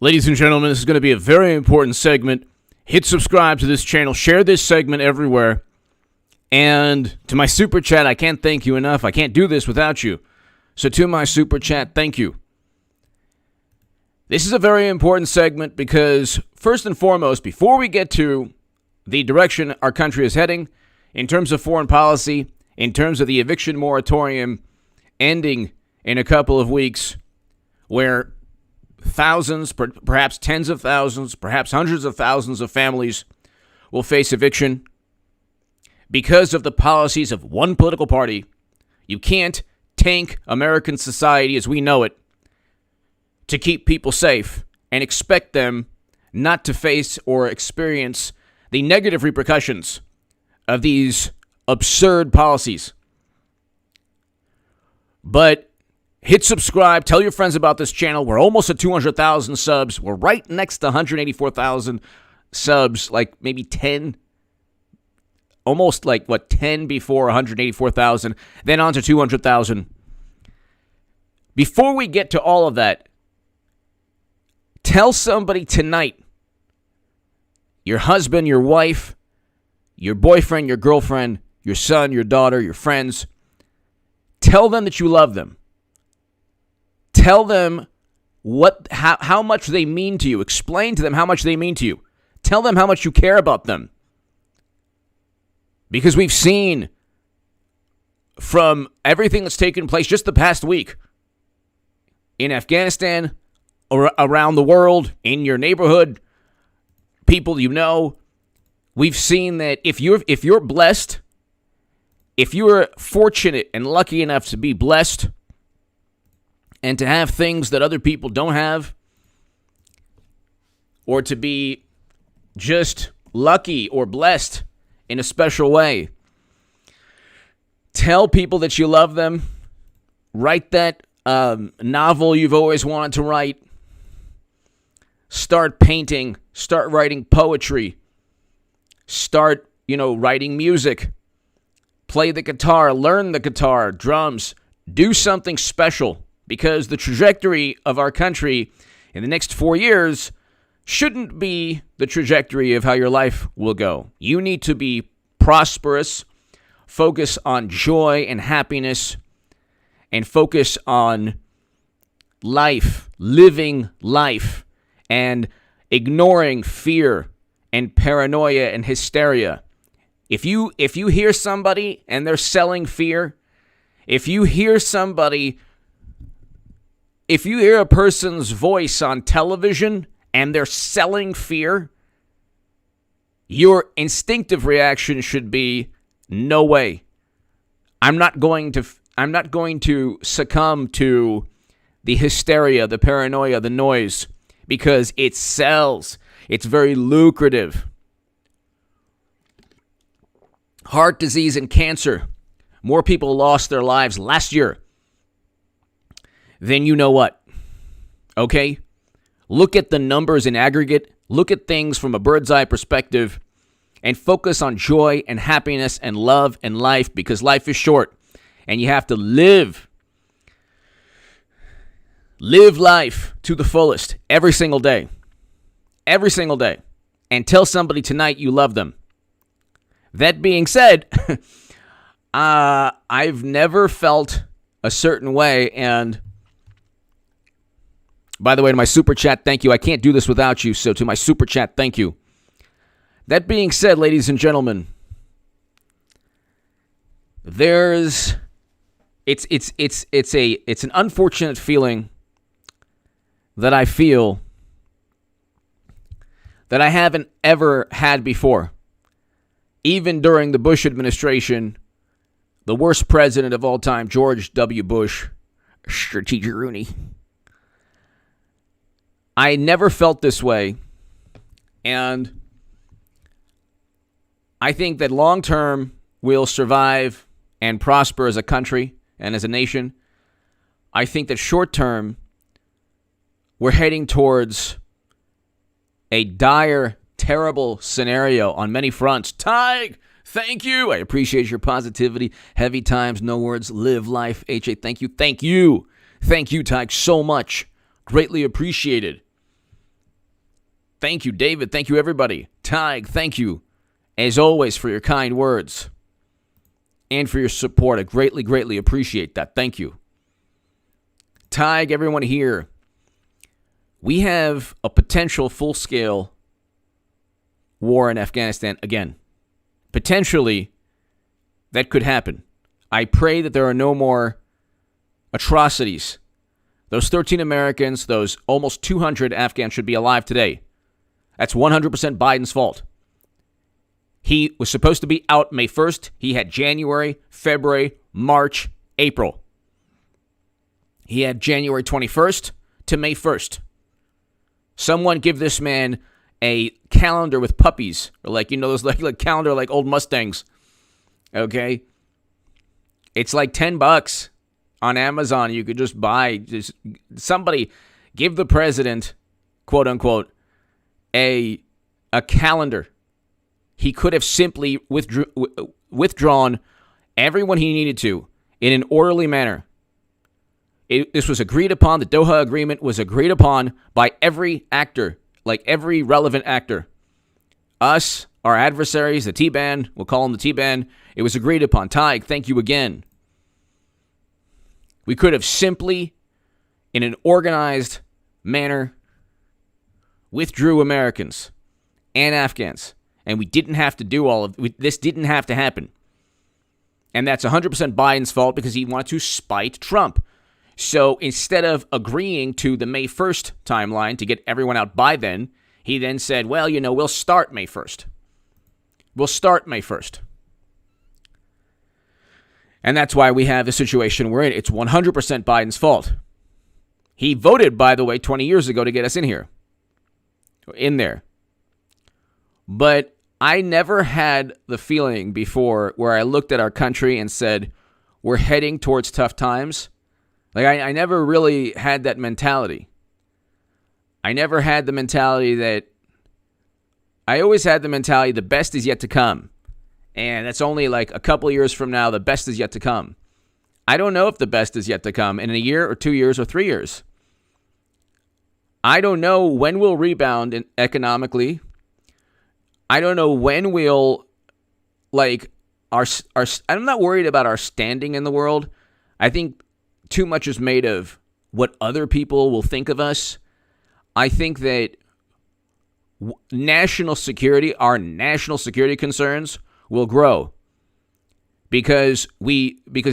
Ladies and gentlemen, this is going to be a very important segment. Hit subscribe to this channel. Share this segment everywhere. And to my super chat, I can't thank you enough. I can't do this without you. So to my super chat, thank you. This is a very important segment because, first and foremost, before we get to the direction our country is heading, in terms of foreign policy, in terms of the eviction moratorium ending in a couple of weeks, where thousands, perhaps tens of thousands, perhaps hundreds of thousands of families will face eviction because of the policies of one political party. You can't tank American society as we know it to keep people safe and expect them not to face or experience the negative repercussions of these absurd policies. But hit subscribe. Tell your friends about this channel. We're almost at 200,000 subs. We're right next to 184,000 subs, like maybe 10. Almost like, 10 before 184,000, then on to 200,000. Before we get to all of that, tell somebody tonight, your husband, your wife, your boyfriend, your girlfriend, your son, your daughter, your friends, tell them that you love them. Tell them how much they mean to you. Explain to them how much they mean to you. Tell them how much you care about them. Because we've seen from everything that's taken place just the past week in Afghanistan, or around the world, in your neighborhood, people you know, we've seen that if you're blessed, if you're fortunate and lucky enough to be blessed and to have things that other people don't have, or to be just lucky or blessed in a special way, tell people that you love them. Write that novel you've always wanted to write. Start painting. Start writing poetry. Start, writing music. Play the guitar. Learn the guitar, drums. Do something special, because the trajectory of our country in the next 4 years shouldn't be the trajectory of how your life will go. You need to be prosperous, focus on joy and happiness, and focus on life, living life, and ignoring fear and paranoia and hysteria. If you hear somebody and they're selling fear, if you hear a person's voice on television and they're selling fear, your instinctive reaction should be, no way. I'm not going to succumb to the hysteria, the paranoia, the noise, because it sells. It's very lucrative. Heart disease and cancer. More people lost their lives last year than you know what. Okay? Look at the numbers in aggregate. Look at things from a bird's eye perspective and focus on joy and happiness and love and life, because life is short and you have to live life to the fullest every single day. Every single day. And tell somebody tonight you love them. That being said, I've never felt a certain way, and by the way, to my super chat, thank you. I can't do this without you, so to my super chat, thank you. That being said, ladies and gentlemen, it's an unfortunate feeling that I feel that I haven't ever had before. Even during the Bush administration, the worst president of all time, George W. Bush, Strategic Rooney. I never felt this way, and I think that long term we'll survive and prosper as a country and as a nation. I think that short term we're heading towards a dire, terrible scenario on many fronts. Tig, thank you. I appreciate your positivity. Heavy times, no words, live life. HA, thank you. Thank you. Thank you, Tig, so much. Greatly appreciated. Thank you, David. Thank you, everybody. Tig, thank you, as always, for your kind words and for your support. I greatly, greatly appreciate that. Thank you. Tig, everyone here. We have a potential full-scale war in Afghanistan again. Potentially, that could happen. I pray that there are no more atrocities. Those 13 Americans, those almost 200 Afghans should be alive today. That's 100% Biden's fault. He was supposed to be out May 1st. He had January, February, March, April. He had January 21st to May 1st. Someone give this man a calendar with puppies, or those like calendar like old Mustangs. Okay, it's like $10 on Amazon. You could just buy. Just somebody give the president, quote unquote, a calendar. He could have simply withdrawn everyone he needed to in an orderly manner. This was agreed upon. The Doha Agreement was agreed upon by every actor, like every relevant actor. Us, our adversaries, the T-Ban, we'll call them the T-Ban. It was agreed upon. Tig, thank you again. We could have simply, in an organized manner, withdrew Americans and Afghans. And we didn't have to do all of this. Didn't have to happen. And that's 100% Biden's fault because he wanted to spite Trump. So instead of agreeing to the May 1st timeline to get everyone out by then, he then said, well, we'll start May 1st. We'll start May 1st. And that's why we have the situation we're in. It's 100% Biden's fault. He voted, by the way, 20 years ago to get us in there. But I never had the feeling before where I looked at our country and said, we're heading towards tough times. I never really had that mentality. I never had the mentality that I always had the mentality the best is yet to come. And that's only like a couple of years from now, the best is yet to come. I don't know if the best is yet to come in a year or 2 years or 3 years. I don't know when we'll rebound economically. I don't know when we'll, I'm not worried about our standing in the world. I think too much is made of what other people will think of us. I think that our national security concerns will grow because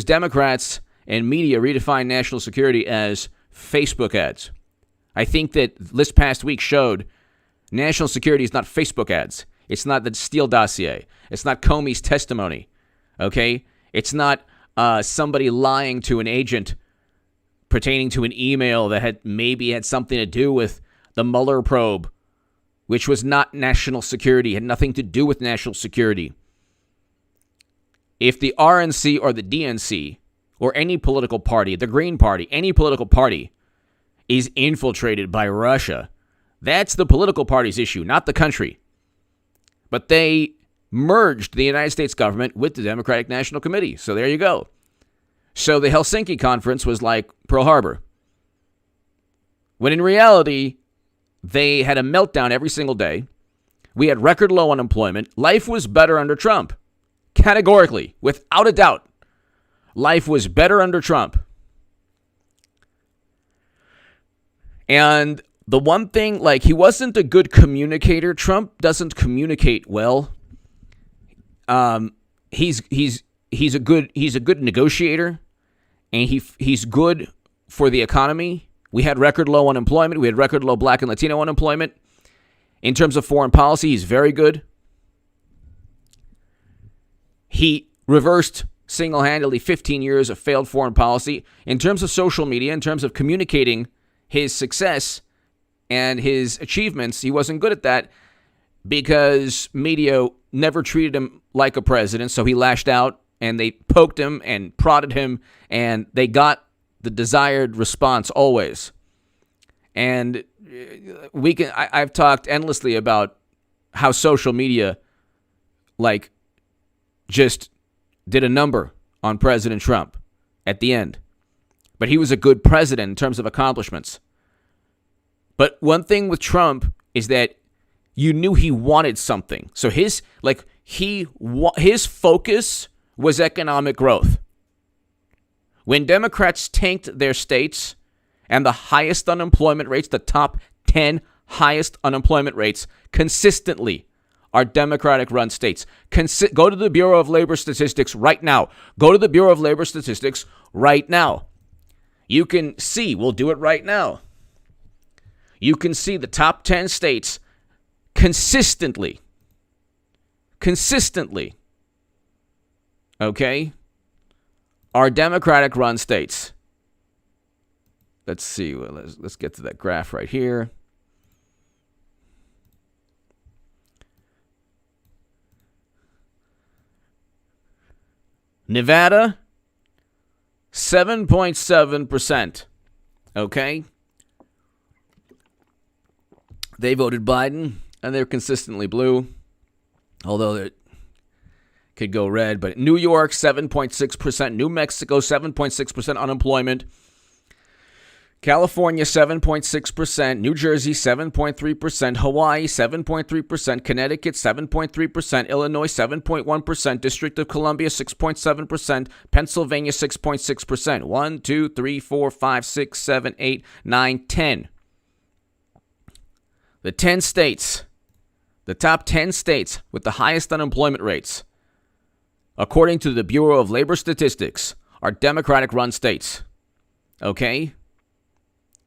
Democrats and media redefine national security as Facebook ads. I think that this past week showed national security is not Facebook ads. It's not the Steele dossier. It's not Comey's testimony. Okay? It's not somebody lying to an agent pertaining to an email that had something to do with the Mueller probe, which was not national security, had nothing to do with national security. If the RNC or the DNC or any political party, the Green Party, any political party is infiltrated by Russia, that's the political party's issue, not the country. But they merged the United States government with the Democratic National Committee. So there you go. So the Helsinki Conference was like Pearl Harbor. When in reality, they had a meltdown every single day. We had record low unemployment. Life was better under Trump. Categorically, without a doubt. Life was better under Trump. And the one thing, he wasn't a good communicator. Trump doesn't communicate well. He's a good negotiator, and he's good for the economy. We had record low unemployment. We had record low Black and Latino unemployment. In terms of foreign policy, he's very good. He reversed single-handedly 15 years of failed foreign policy. In terms of social media, in terms of communicating his success and his achievements, he wasn't good at that because media never treated him like a president, so he lashed out, and they poked him and prodded him, and they got the desired response always. And I've talked endlessly about how social media, just did a number on President Trump at the end. But he was a good president in terms of accomplishments. But one thing with Trump is that you knew he wanted something. So his focus was economic growth. When Democrats tanked their states and the highest unemployment rates, the top 10 highest unemployment rates consistently are Democratic-run states. Go to the Bureau of Labor Statistics right now. Go to the Bureau of Labor Statistics right now. You can see, we'll do it right now. You can see the top 10 states consistently, okay, are Democratic-run states. Let's see. Let's get to that graph right here. Nevada, 7.7%. Okay? They voted Biden, and they're consistently blue, although it could go red. But New York, 7.6%. New Mexico, 7.6% unemployment. California, 7.6%. New Jersey, 7.3%. Hawaii, 7.3%. Connecticut, 7.3%. Illinois, 7.1%. District of Columbia, 6.7%. Pennsylvania, 6.6%. 1, 2, 3, 4, 5, 6, 7, 8, 9, 10. The 10 states, the top 10 states with the highest unemployment rates, according to the Bureau of Labor Statistics, are Democratic-run states. Okay?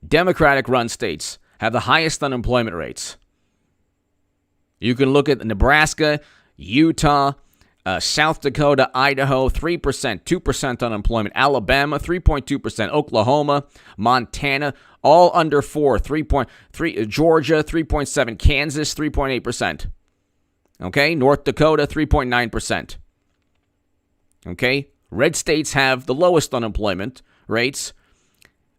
Democratic-run states have the highest unemployment rates. You can look at Nebraska, Utah, South Dakota, Idaho, 3%, 2% unemployment. Alabama, 3.2%. Oklahoma, Montana, all under 4, 3.3. Georgia, 3.7. Kansas, 3.8%. Okay? North Dakota, 3.9%. Okay? Red states have the lowest unemployment rates.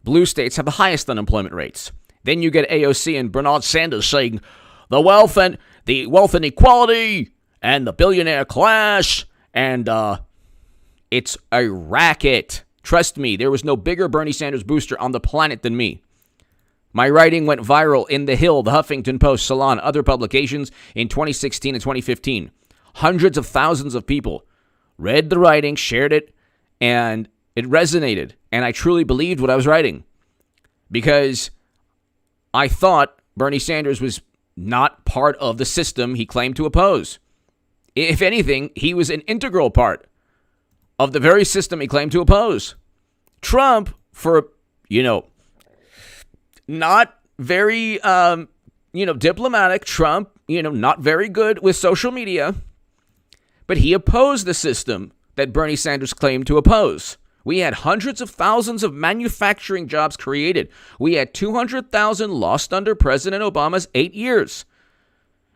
Blue states have the highest unemployment rates. Then you get AOC and Bernard Sanders saying the wealth inequality and the billionaire class, and it's a racket. Trust me, there was no bigger Bernie Sanders booster on the planet than me. My writing went viral in The Hill, The Huffington Post, Salon, other publications in 2016 and 2015. Hundreds of thousands of people read the writing, shared it, and it resonated. And I truly believed what I was writing because I thought Bernie Sanders was not part of the system he claimed to oppose. If anything, he was an integral part of the very system he claimed to oppose. Trump, for, not very, diplomatic. Trump, not very good with social media. But he opposed the system that Bernie Sanders claimed to oppose. We had hundreds of thousands of manufacturing jobs created. We had 200,000 lost under President Obama's 8 years.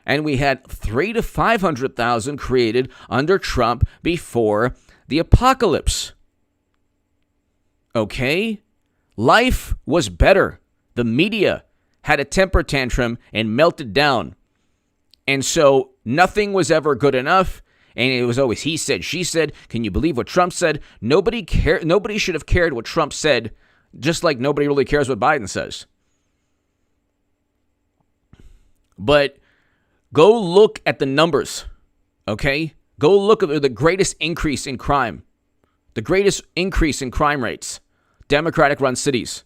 And we had 300,000 to 500,000 created under Trump before the apocalypse. Okay? Life was better. The media had a temper tantrum and melted down. And so nothing was ever good enough. And it was always he said, she said. Can you believe what Trump said? Nobody should have cared what Trump said, just like nobody really cares what Biden says. But go look at the numbers, okay? Go look at the greatest increase in crime. The greatest increase in crime rates. Democratic-run cities.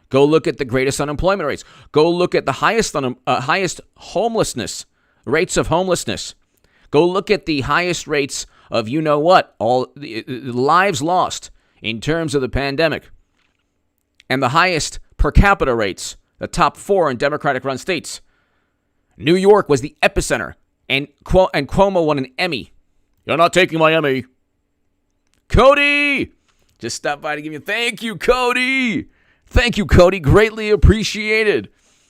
Go look at the greatest unemployment rates. Go look at the highest homelessness, rates of homelessness. Go look at the highest rates of all the lives lost in terms of the pandemic. And the highest per capita rates, the top 4 in Democratic-run states. New York was the epicenter, and Cuomo won an Emmy. You're not taking my Emmy. Cody! Just stopped by to give you thank you, Cody. Thank you, Cody. Greatly appreciated.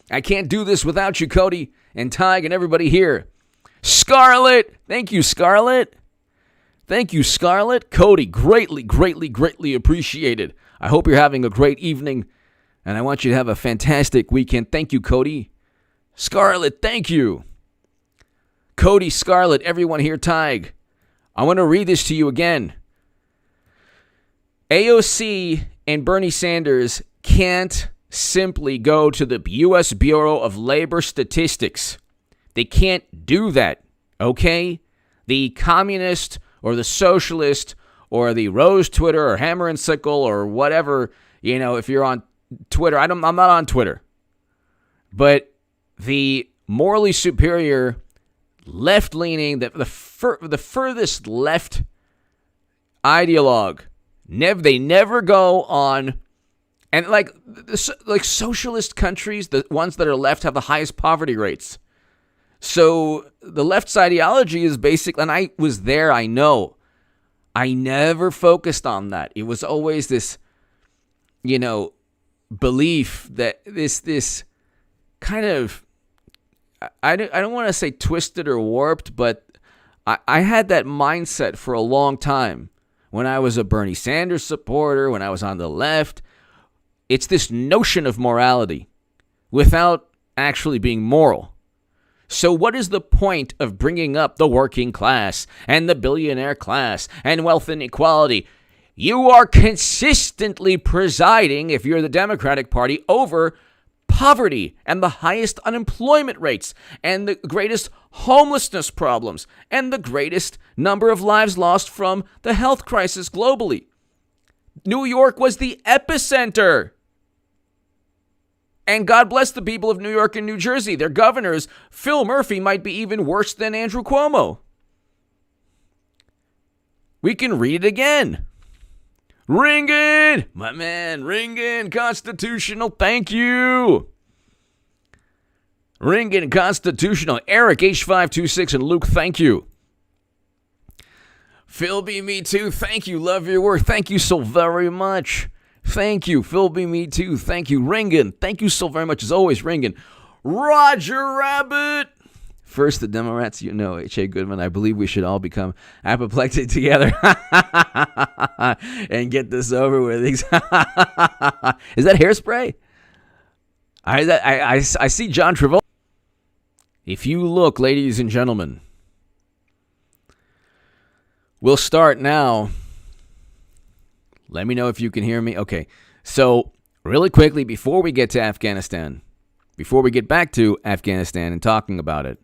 I can't do this without you, Cody, and Tig and everybody here. Scarlett! Thank you, Scarlett. Thank you, Scarlett. Cody, greatly, greatly, greatly appreciated. I hope you're having a great evening, and I want you to have a fantastic weekend. Thank you, Cody. Scarlett, thank you. Cody, Scarlett, everyone here, Tig. I want to read this to you again. AOC and Bernie Sanders can't simply go to the U.S. Bureau of Labor Statistics They can't do that, okay? The communist or the socialist or the rose Twitter or hammer and sickle or whatever, if you're on Twitter, I'm not on Twitter. But the morally superior, left-leaning, the furthest left ideologue, they never go on. And like socialist countries, the ones that are left have the highest poverty rates. So the left's ideology is basically, and I was there, I know. I never focused on that. It was always this, belief that this kind of, I don't want to say twisted or warped, but I had that mindset for a long time. When I was a Bernie Sanders supporter, when I was on the left, it's this notion of morality without actually being moral. So what is the point of bringing up the working class and the billionaire class and wealth inequality? You are consistently presiding, if you're the Democratic Party, over poverty and the highest unemployment rates and the greatest homelessness problems and the greatest number of lives lost from the health crisis globally. New York was the epicenter. And God bless the people of New York and New Jersey. Their governors, Phil Murphy, might be even worse than Andrew Cuomo. We can read it again. Ringen, my man, Ringen, constitutional, thank you. Ringen, constitutional, Eric, H526, and Luke, thank you. Phil B, me too, thank you, love your work, thank you so very much. Thank you, Phil B, me too, thank you, Ringen, thank you so very much, as always, Ringen. Roger Rabbit. First, the Democrats, H.A. Goodman, I believe we should all become apoplectic together and get this over with. Is that hairspray? I see John Travolta. If you look, ladies and gentlemen, we'll start now. Let me know if you can hear me. Okay, so really quickly, before we get to Afghanistan, before we get back to Afghanistan and talking about it,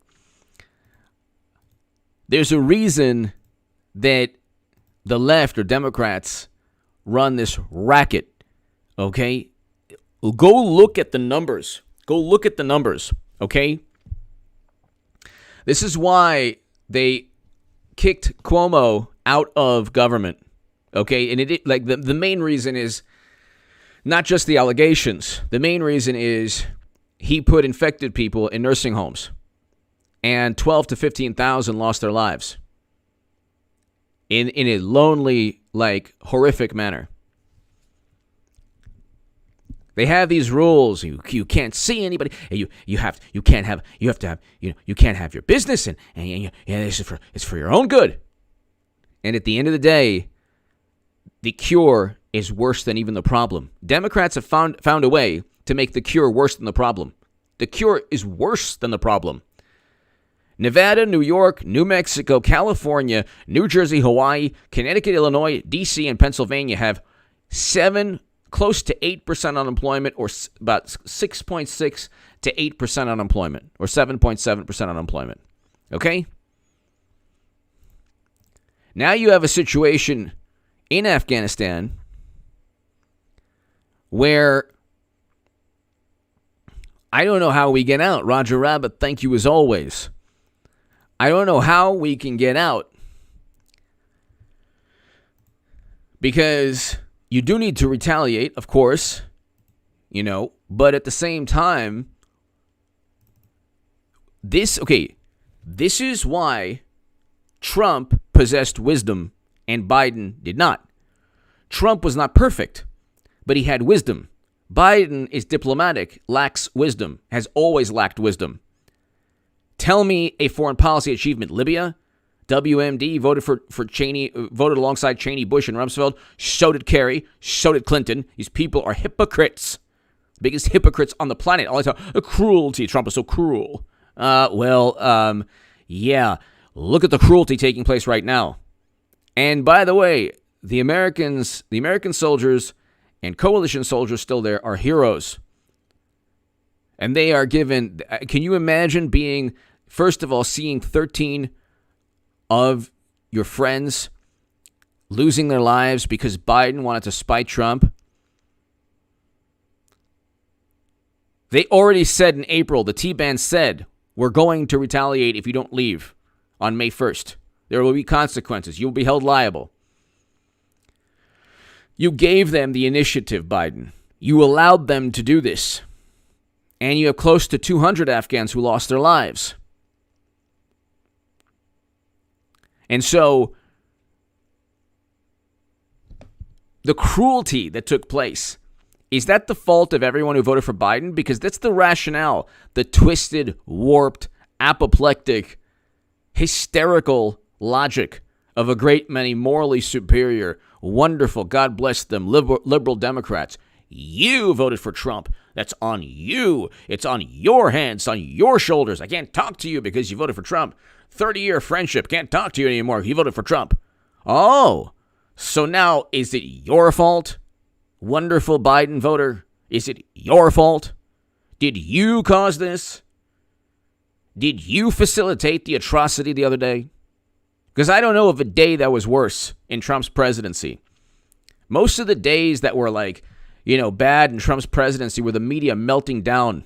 there's a reason that the left or Democrats run this racket, okay? Go look at the numbers. Go look at the numbers, okay? This is why they kicked Cuomo out of government, okay? And the main reason is not just the allegations. The main reason is he put infected people in nursing homes. And 12 to 15,000 lost their lives in a lonely, horrific manner. They have these rules. You can't see anybody. You can't have your business, and it's for your own good. And at the end of the day, the cure is worse than even the problem. Democrats have found a way to make the cure worse than the problem. The cure is worse than the problem. Nevada, New York, New Mexico, California, New Jersey, Hawaii, Connecticut, Illinois, D.C., and Pennsylvania have close to 8% unemployment, or about 6.6 to 8% unemployment, or 7.7% unemployment. Okay? Now you have a situation in Afghanistan where I don't know how we get out. Roger Rabbit, thank you as always. I don't know how we can get out, because you do need to retaliate, of course, but at the same time, this is why Trump possessed wisdom and Biden did not. Trump was not perfect, but he had wisdom. Biden is diplomatic, lacks wisdom, has always lacked wisdom. Tell me a foreign policy achievement. Libya, WMD voted for Cheney, voted alongside Cheney, Bush, and Rumsfeld. So did Kerry. So did Clinton. These people are hypocrites. The biggest hypocrites on the planet. All I talk, cruelty. Trump is so cruel. Yeah. Look at the cruelty taking place right now. And by the way, the American soldiers and coalition soldiers still there are heroes. And they are given, can you imagine being first of all, seeing 13 of your friends losing their lives because Biden wanted to spite Trump. They already said in April, the T-Band said, we're going to retaliate if you don't leave on May 1st. There will be consequences. You will be held liable. You gave them the initiative, Biden. You allowed them to do this. And you have close to 200 Afghans who lost their lives. And so the cruelty that took place, is that the fault of everyone who voted for Biden? Because that's the rationale, the twisted, warped, apoplectic, hysterical logic of a great many morally superior, wonderful, God bless them, liberal Democrats. You voted for Trump. That's on you. It's on your hands, on your shoulders. I can't talk to you because you voted for Trump. 30-year friendship. Can't talk to you anymore. You voted for Trump. Oh, so now is it your fault? Wonderful Biden voter. Is it your fault? Did you cause this? Did you facilitate the atrocity the other day? Because I don't know of a day that was worse in Trump's presidency. Most of the days that were bad in Trump's presidency were the media melting down.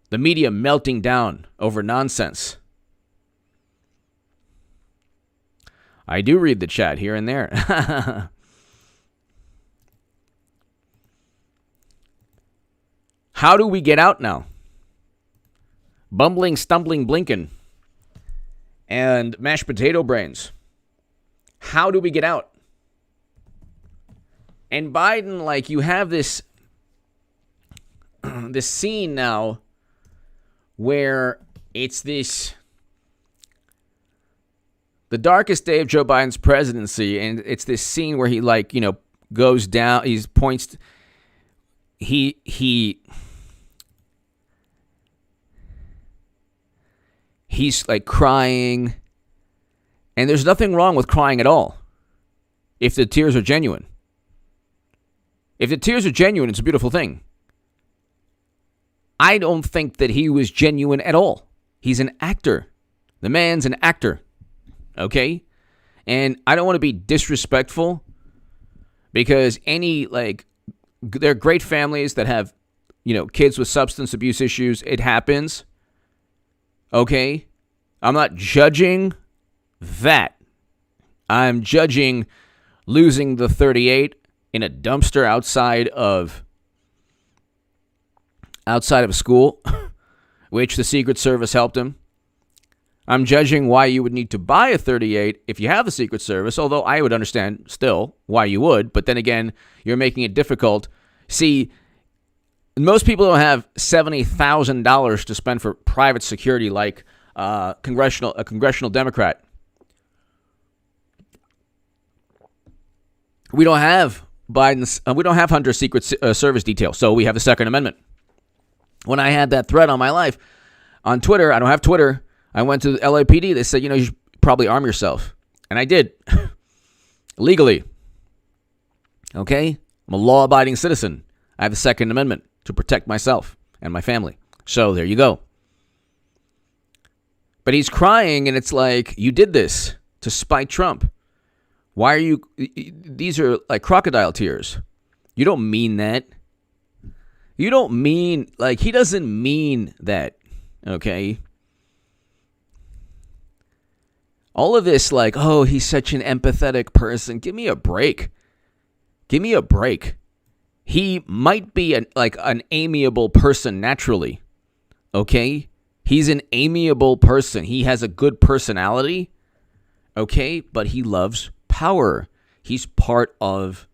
The media melting down over nonsense. I do read the chat here and there. How do we get out now? Bumbling, stumbling, blinking, and mashed potato brains. How do we get out? And Biden, you have this this scene now where it's the darkest day of Joe Biden's presidency, and it's this scene where he goes down, he points, he's crying, and there's nothing wrong with crying at all if the tears are genuine. If the tears are genuine, it's a beautiful thing. I don't think that he was genuine at all. He's an actor. The man's an actor. Okay? And I don't want to be disrespectful because there are great families that have, kids with substance abuse issues. It happens. Okay? I'm not judging that. I'm judging losing the 38 in a dumpster outside of school, which the Secret Service helped him. I'm judging why you would need to buy a 38 if you have the Secret Service, although I would understand still why you would. But then again, you're making it difficult. See, most people don't have $70,000 to spend for private security like a congressional Democrat. We don't have we don't have Hunter's Secret Service detail, so we have the Second Amendment. When I had that thread on my life on Twitter, I don't have Twitter. I went to the LAPD. They said, you should probably arm yourself. And I did. Legally. Okay? I'm a law-abiding citizen. I have the Second Amendment to protect myself and my family. So there you go. But he's crying, and it's you did this to spite Trump. Why are you... These are like crocodile tears. You don't mean that. You don't mean... he doesn't mean that. Okay? All of this, he's such an empathetic person. Give me a break. Give me a break. He might be an amiable person naturally. Okay? He's an amiable person. He has a good personality. Okay? But he loves power. He's part of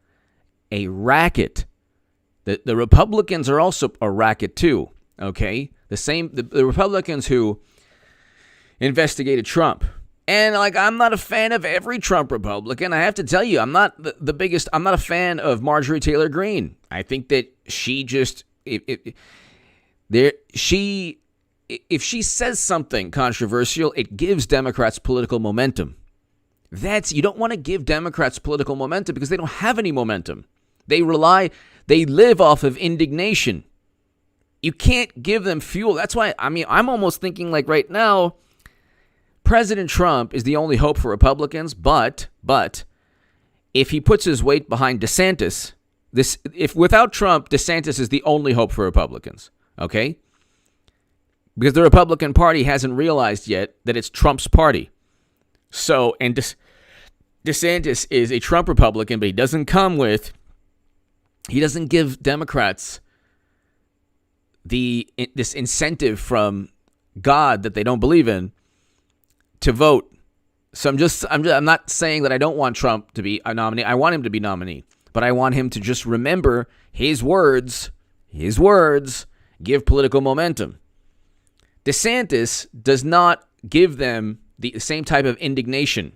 a racket. The Republicans are also a racket too. Okay? The Republicans who investigated Trump. And I'm not a fan of every Trump Republican. I have to tell you, I'm not the biggest. I'm not a fan of Marjorie Taylor Greene. I think that she just if she says something controversial, it gives Democrats political momentum. You don't want to give Democrats political momentum because they don't have any momentum. They live off of indignation. You can't give them fuel. That's why, I'm almost thinking like right now, President Trump is the only hope for Republicans, but if he puts his weight behind DeSantis, if without Trump, DeSantis is the only hope for Republicans, okay? Because the Republican Party hasn't realized yet that it's Trump's party. So, and DeSantis is a Trump Republican, but he doesn't give Democrats this incentive from God that they don't believe in to vote. So I'm not saying that I don't want Trump to be a nominee. I want him to be nominee, but I want him to just remember his words give political momentum. DeSantis does not give them the same type of indignation.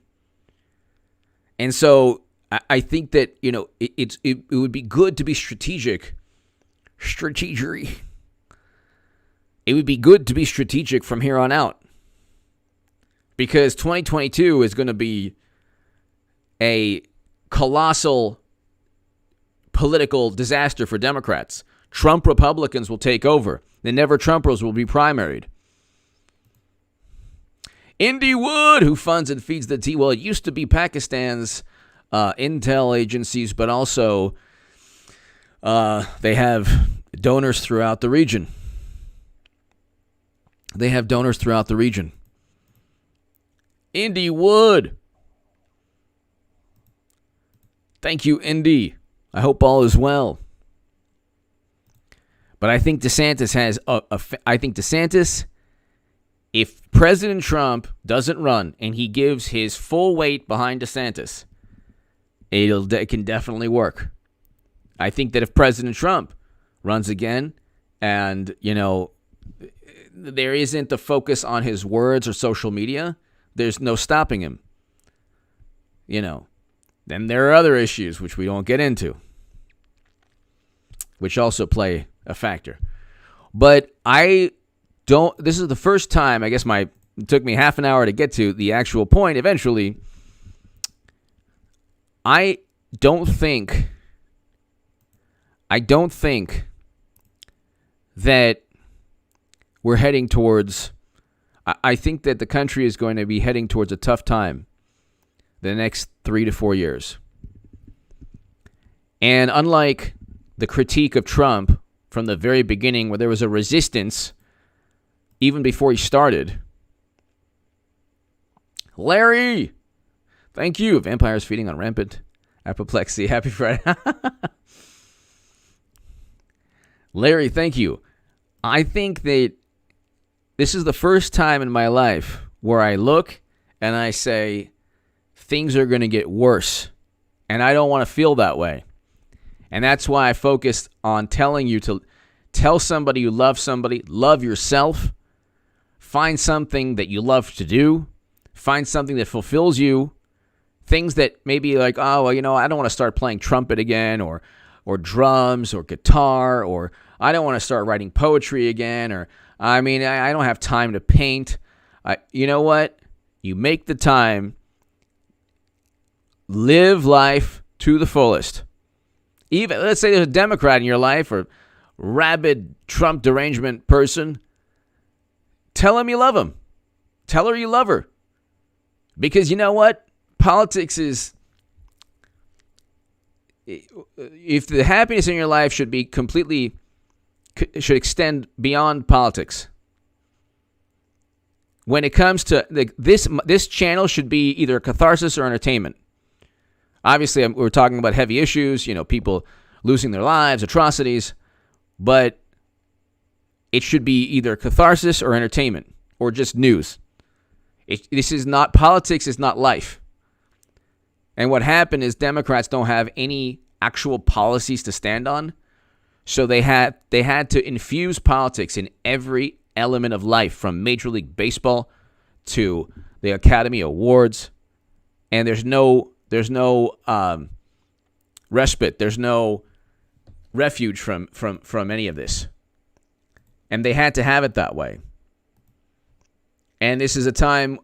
And so I think that, it would be good to be strategic. It would be good to be strategic from here on out. Because 2022 is going to be a colossal political disaster for Democrats. Trump Republicans will take over. The never-Trumpers will be primaried. Indy Wood, who funds and feeds the tea. Well, it used to be Pakistan's intel agencies, but also they have donors throughout the region. Indy Wood. Thank you, Indy. I hope all is well. But I think DeSantis has if President Trump doesn't run and he gives his full weight behind DeSantis, it can definitely work. I think that if President Trump runs again and, there isn't the focus on his words or social media, there's no stopping him. Then there are other issues which we don't get into, which also play a factor. But this is the first time, I guess it took me half an hour to get to the actual point eventually. I don't think that we're heading towards, I think that the country is going to be heading towards a tough time the next 3 to 4 years. And unlike the critique of Trump from the very beginning, where there was a resistance even before he started. Larry, thank you. Vampires feeding on rampant apoplexy. Happy Friday. Larry, thank you. I think that this is the first time in my life where I look and I say, things are going to get worse. And I don't want to feel that way. And that's why I focused on telling you to tell somebody you love somebody, love yourself, find something that you love to do, find something that fulfills you, things that maybe like, I don't want to start playing trumpet again or drums or guitar, or I don't want to start writing poetry again, or I don't have time to paint. You know what? You make the time. Live life to the fullest. Even let's say there's a Democrat in your life or rabid Trump derangement person. Tell him you love him. Tell her you love her. Because you know what? Politics is, if the happiness in your life should extend beyond politics. When it comes to this channel should be either catharsis or entertainment. Obviously, we're talking about heavy issues, people losing their lives, atrocities, but it should be either catharsis or entertainment or just news. Politics is not life. And what happened is Democrats don't have any actual policies to stand on, so they had to infuse politics in every element of life, from Major League Baseball to the Academy Awards, and there's no respite. There's no refuge from any of this. And they had to have it that way. And this is a time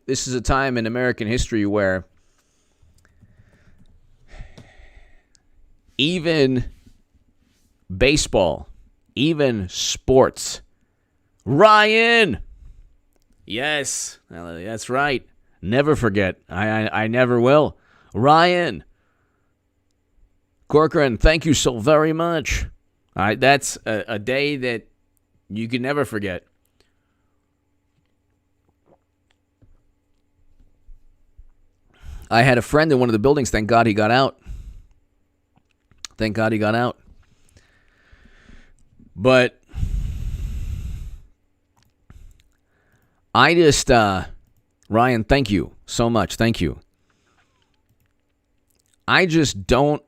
in American history where even baseball even sports. Ryan! Yes, that's right. Never forget. I never will. Ryan! Corcoran, thank you so very much. All right, that's a day that you can never forget. I had a friend in one of the buildings. Thank God he got out. Thank God he got out. But I just, Ryan, thank you so much. Thank you. I don't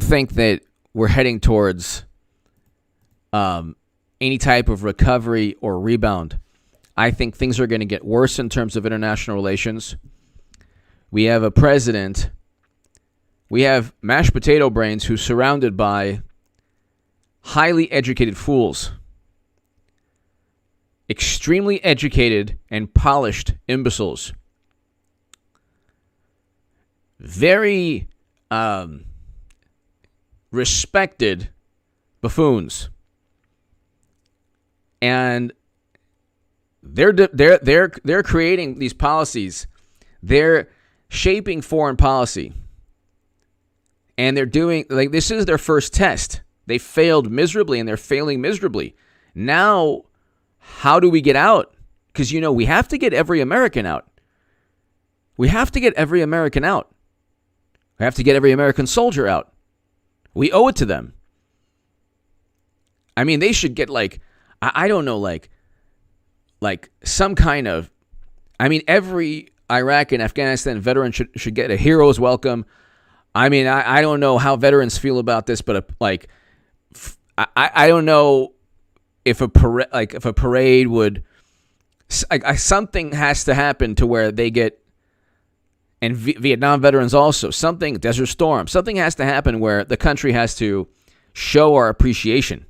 think that we're heading towards any type of recovery or rebound. I think things are going to get worse in terms of international relations. We have a president. We have mashed potato brains who's surrounded by highly educated fools. Extremely educated and polished imbeciles. Very respected buffoons. And they're creating these policies. They're shaping foreign policy. And they're doing, like, this is their first test. They failed miserably and they're failing miserably. Now, how do we get out? Because, we have to get every American out. We have to get every American out. We have to get every American soldier out. We owe it to them. I mean, they should get, I don't know, some kind of, every Iraq and Afghanistan veteran should get a hero's welcome. I mean, I don't know how veterans feel about this, but I don't know if a parade would, something has to happen to where they get, and Vietnam veterans also, Desert Storm, something has to happen where the country has to show our appreciation,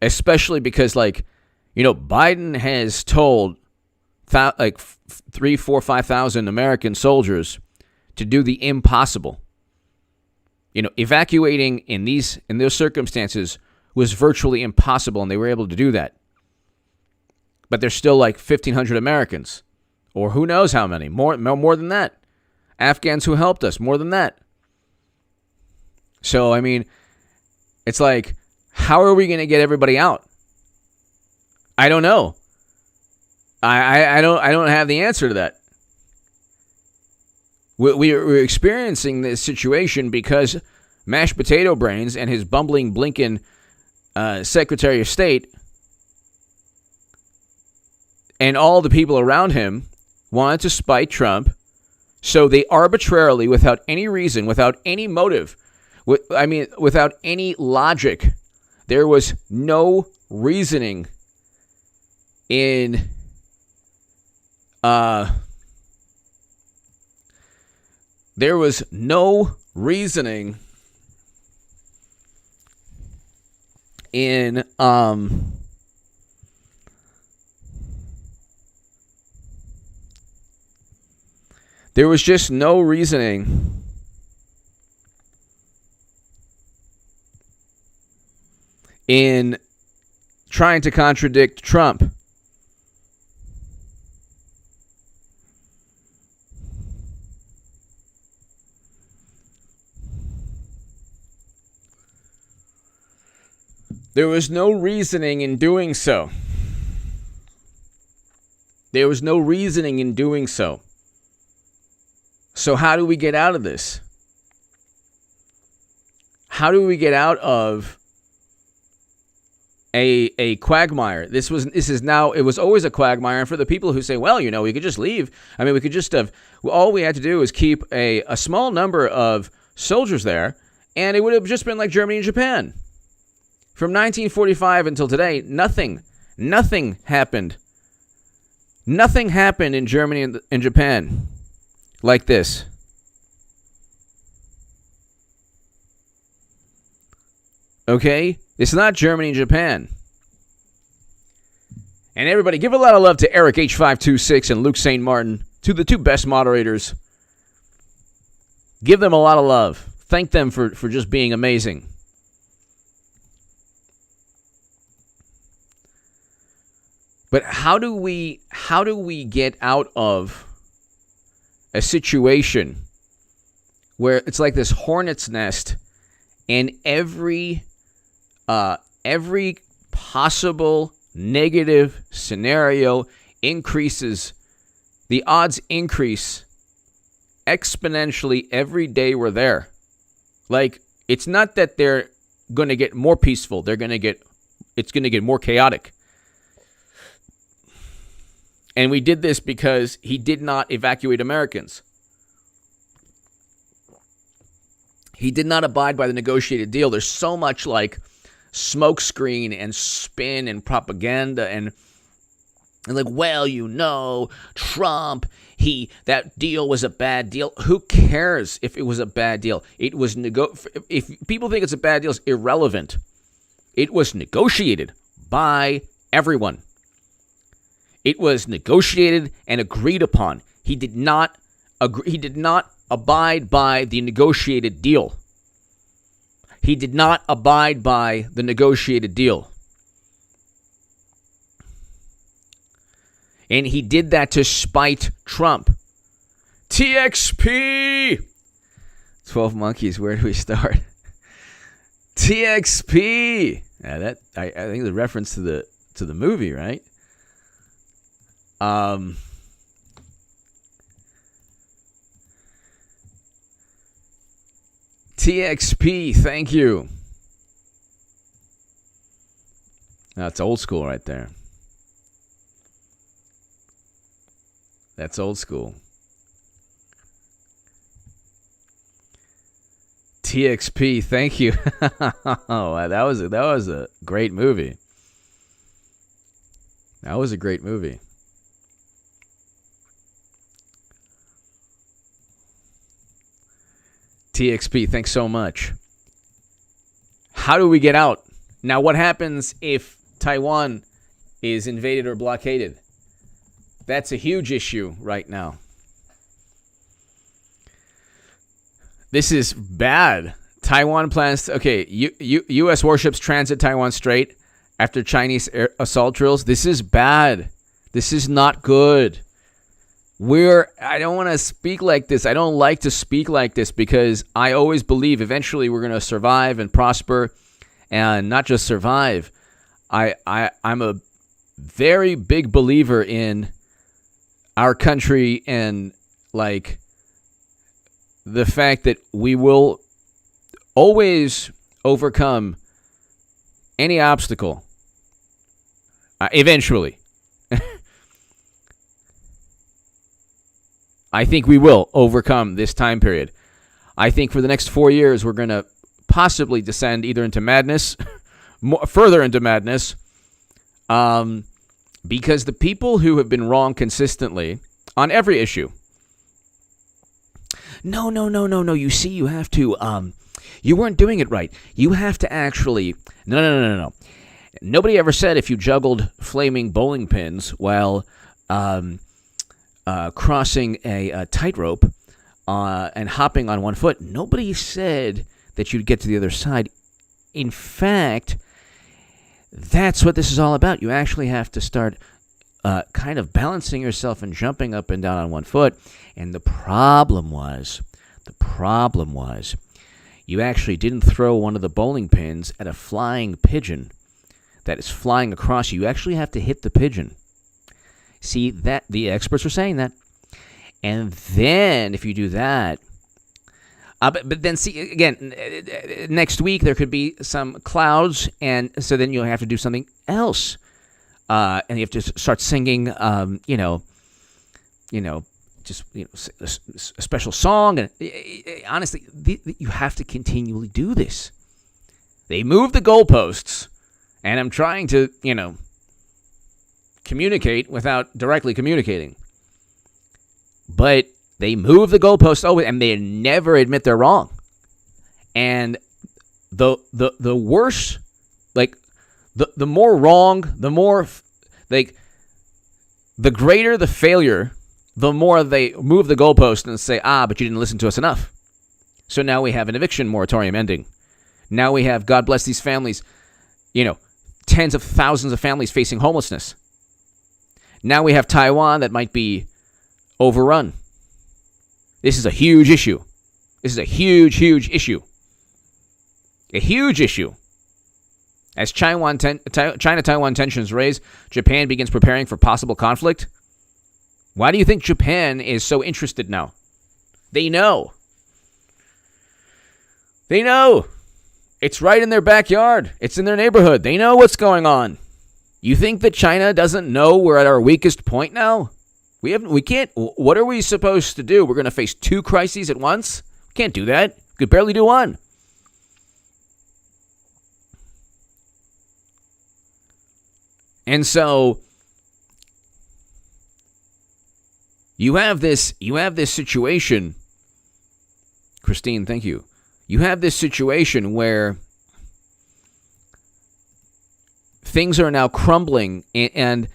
especially because Biden has told 3, 4, 5,000 American soldiers to do the impossible. Evacuating in those circumstances was virtually impossible, and they were able to do that. But there's still 1,500 Americans, or who knows how many, more than that. Afghans who helped us, more than that. So, it's how are we going to get everybody out? I don't know. I don't have the answer to that. We're experiencing this situation because mashed potato brains and his bumbling Blinken Secretary of State and all the people around him wanted to spite Trump, so they arbitrarily, without any reason, without any motive, without any logic, there was no reasoning in there was no reasoning in there was just no reasoning in trying to contradict Trump. There was no reasoning in doing so. There was no reasoning in doing so. So how do we get out of this? How do we get out of a quagmire? This is now, it was always a quagmire. And for the people who say, well, we could just leave. We could just have, all we had to do was keep a small number of soldiers there, and it would have just been like Germany and Japan. From 1945 until today, nothing happened. Nothing happened in Germany and Japan like this. Okay? It's not Germany and Japan. And everybody, give a lot of love to Eric H526 and Luke St. Martin, to the two best moderators. Give them a lot of love. Thank them for just being amazing. But how do we get out of a situation where it's like this hornet's nest, and every possible negative scenario increases, the odds increase exponentially every day we're there? Like, it's not that they're going to get more peaceful. It's going to get more chaotic. And we did this because he did not evacuate Americans. He did not abide by the negotiated deal. There's so much like smokescreen and spin and propaganda and like, well, Trump, that deal was a bad deal. Who cares if it was a bad deal? It was if people think it's a bad deal, it's irrelevant. It was negotiated by everyone. It was negotiated and agreed upon. He did not abide by the negotiated deal. He did not abide by the negotiated deal. And he did that to spite Trump. TXP! 12 Monkeys, where do we start? TXP! Yeah, I think the reference to the movie, right? TXP, thank you. That's old school right there. That's old school. TXP, thank you. Oh, that was a great movie. That was a great movie. TXP, thanks so much. How do we get out? Now, what happens if Taiwan is invaded or blockaded? That's a huge issue right now. This is bad. Taiwan plans to, U.S. warships transit Taiwan Strait after Chinese assault drills. This is bad. This is not good. I don't want to speak like this. I don't like to speak like this because I always believe eventually we're going to survive and prosper, and not just survive. I'm a very big believer in our country and like the fact that we will always overcome any obstacle eventually. I think we will overcome this time period. I think for the next 4 years, we're going to possibly descend either into madness, further into madness, because the people who have been wrong consistently on every issue. No. You see, you have to, you weren't doing it right. You have to actually, no. Nobody ever said if you juggled flaming bowling pins while crossing a tightrope and hopping on one foot. Nobody said that you'd get to the other side. In fact, that's what this is all about. You actually have to start kind of balancing yourself and jumping up and down on one foot. And the problem was, you actually didn't throw one of the bowling pins at a flying pigeon that is flying across you. You actually have to hit the pigeon. See, that the experts are saying that. And then if you do that, but then see, again, next week there could be some clouds, and so then you'll have to do something else. And you have to start singing, a special song. And honestly, you have to continually do this. They move the goalposts, and I'm trying to, communicate without directly communicating. But they move the goalposts over, and they never admit they're wrong. And the worse, like the more wrong, the more like the greater the failure, the more they move the goalpost and say, but you didn't listen to us enough. So now we have an eviction moratorium ending. Now we have, God bless these families, tens of thousands of families facing homelessness. Now we have Taiwan that might be overrun. This is a huge issue. This is a huge, huge issue. A huge issue. As China-Taiwan tensions raise, Japan begins preparing for possible conflict. Why do you think Japan is so interested now? They know. They know. It's right in their backyard. It's in their neighborhood. They know what's going on. You think that China doesn't know we're at our weakest point now? We can't. What are we supposed to do? We're going to face two crises at once? Can't do that. We could barely do one. And so you have this situation. Christine, thank you. You have this situation where things are now crumbling, and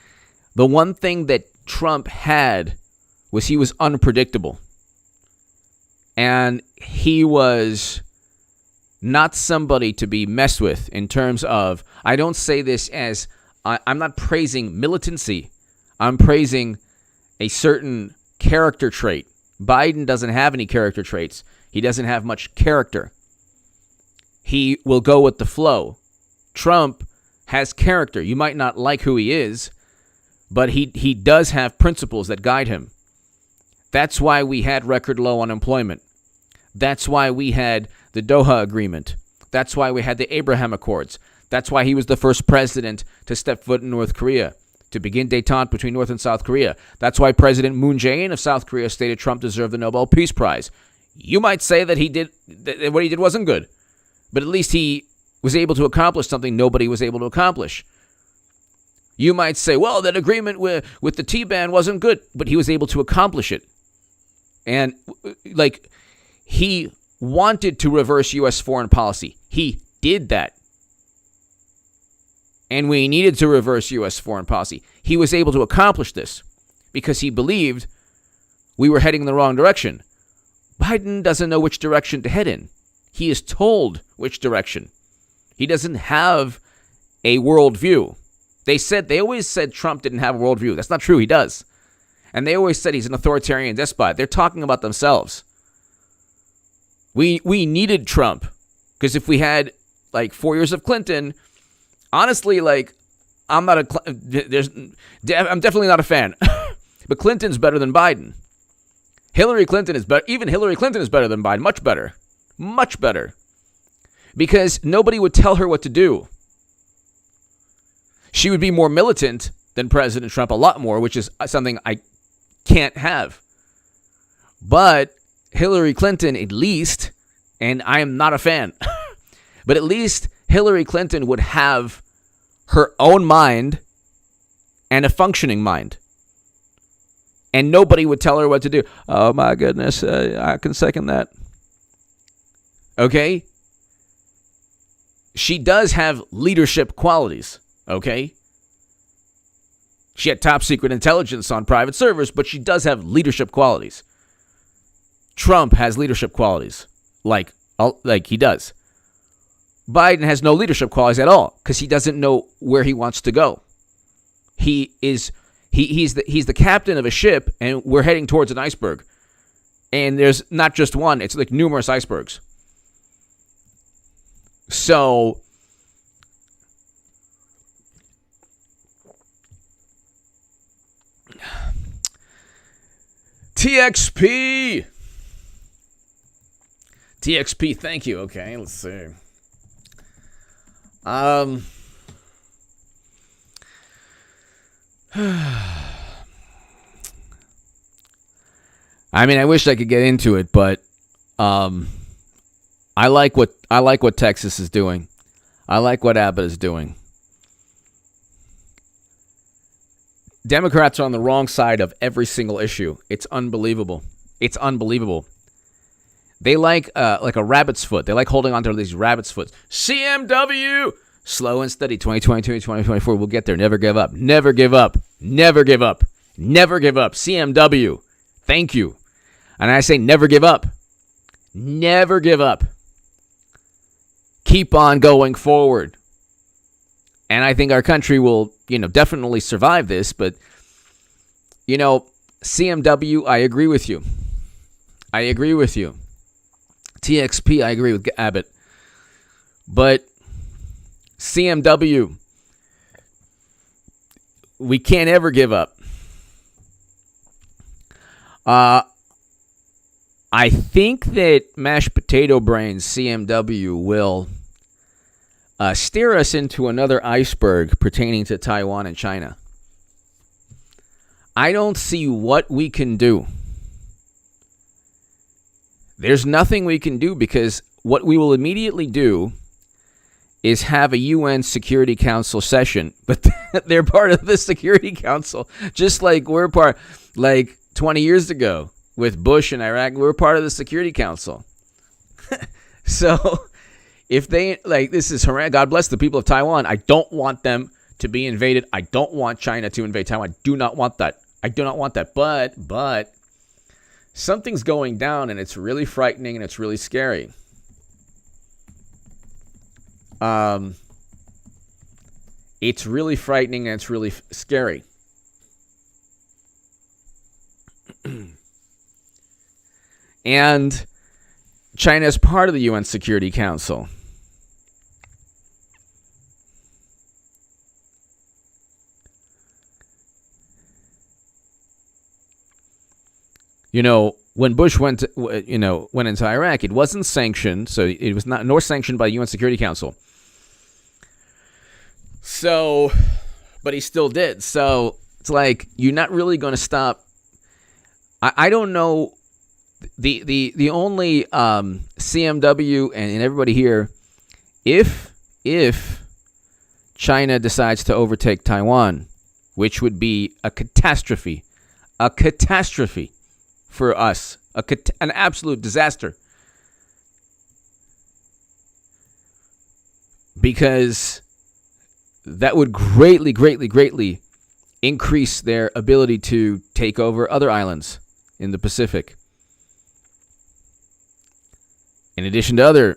the one thing that Trump had was he was unpredictable. And he was not somebody to be messed with in terms of, I don't say this as, I'm not praising militancy. I'm praising a certain character trait. Biden doesn't have any character traits. He doesn't have much character. He will go with the flow. Trump has character. You might not like who he is, but he does have principles that guide him. That's why we had record low unemployment. That's why we had the Doha Agreement. That's why we had the Abraham Accords. That's why he was the first president to step foot in North Korea, to begin détente between North and South Korea. That's why President Moon Jae-in of South Korea stated Trump deserved the Nobel Peace Prize. You might say that what he did wasn't good, but at least he was able to accomplish something nobody was able to accomplish. You might say, well, that agreement with the T-ban wasn't good, but he was able to accomplish it. And he wanted to reverse U.S. foreign policy. He did that. And we needed to reverse U.S. foreign policy. He was able to accomplish this because he believed we were heading in the wrong direction. Biden doesn't know which direction to head in. He is told which direction. He doesn't have a worldview. They always said Trump didn't have a worldview. That's not true. He does. And they always said he's an authoritarian despot. They're talking about themselves. We needed Trump because if we had 4 years of Clinton, honestly, I'm definitely not a fan. But Clinton's better than Biden. Hillary Clinton is better. Even Hillary Clinton is better than Biden. Much better. Much better. Because nobody would tell her what to do. She would be more militant than President Trump, a lot more, which is something I can't have. But Hillary Clinton, at least, and I am not a fan, but at least Hillary Clinton would have her own mind and a functioning mind. And nobody would tell her what to do. Oh, my goodness. I can second that. Okay? She does have leadership qualities. Okay? She had top secret intelligence on private servers, but she does have leadership qualities. Trump has leadership qualities. Like he does. Biden has no leadership qualities at all because he doesn't know where he wants to go. He's the captain of a ship, and we're heading towards an iceberg. And there's not just one; it's like numerous icebergs. So TXP, thank you. Okay, let's see. I mean, I wish I could get into it, but I like what Texas is doing. I like what Abbott is doing. Democrats are on the wrong side of every single issue. It's unbelievable. It's unbelievable. They like a rabbit's foot. They like holding on to these rabbit's foot. CMW, slow and steady. 2022, 2024. We'll get there. Never give up. Never give up. Never give up. Never give up. CMW. Thank you. And I say never give up. Never give up. Keep on going forward. And I think our country will, definitely survive this. But CMW, I agree with you. TXP, I agree with Abbott. But CMW, we can't ever give up. I think that mashed potato brains, CMW, will steer us into another iceberg pertaining to Taiwan and China. I don't see what we can do. There's nothing we can do, because what we will immediately do is have a UN Security Council session, but they're part of the Security Council, just like we're part, like 20 years ago with Bush in Iraq, we were part of the Security Council. So if they, this is horrendous. God bless the people of Taiwan. I don't want them to be invaded. I don't want China to invade Taiwan. I do not want that. But something's going down, and it's really frightening, and it's really scary. It's really frightening, and it's really scary. And China is part of the UN Security Council. When Bush went into Iraq, it wasn't sanctioned, so it was not nor sanctioned by the UN Security Council. So, but he still did. So it's like, you're not really going to stop. I don't know. The only CMW and everybody here, if China decides to overtake Taiwan, which would be a catastrophe for us, an absolute disaster, because that would greatly increase their ability to take over other islands in the Pacific, in addition to other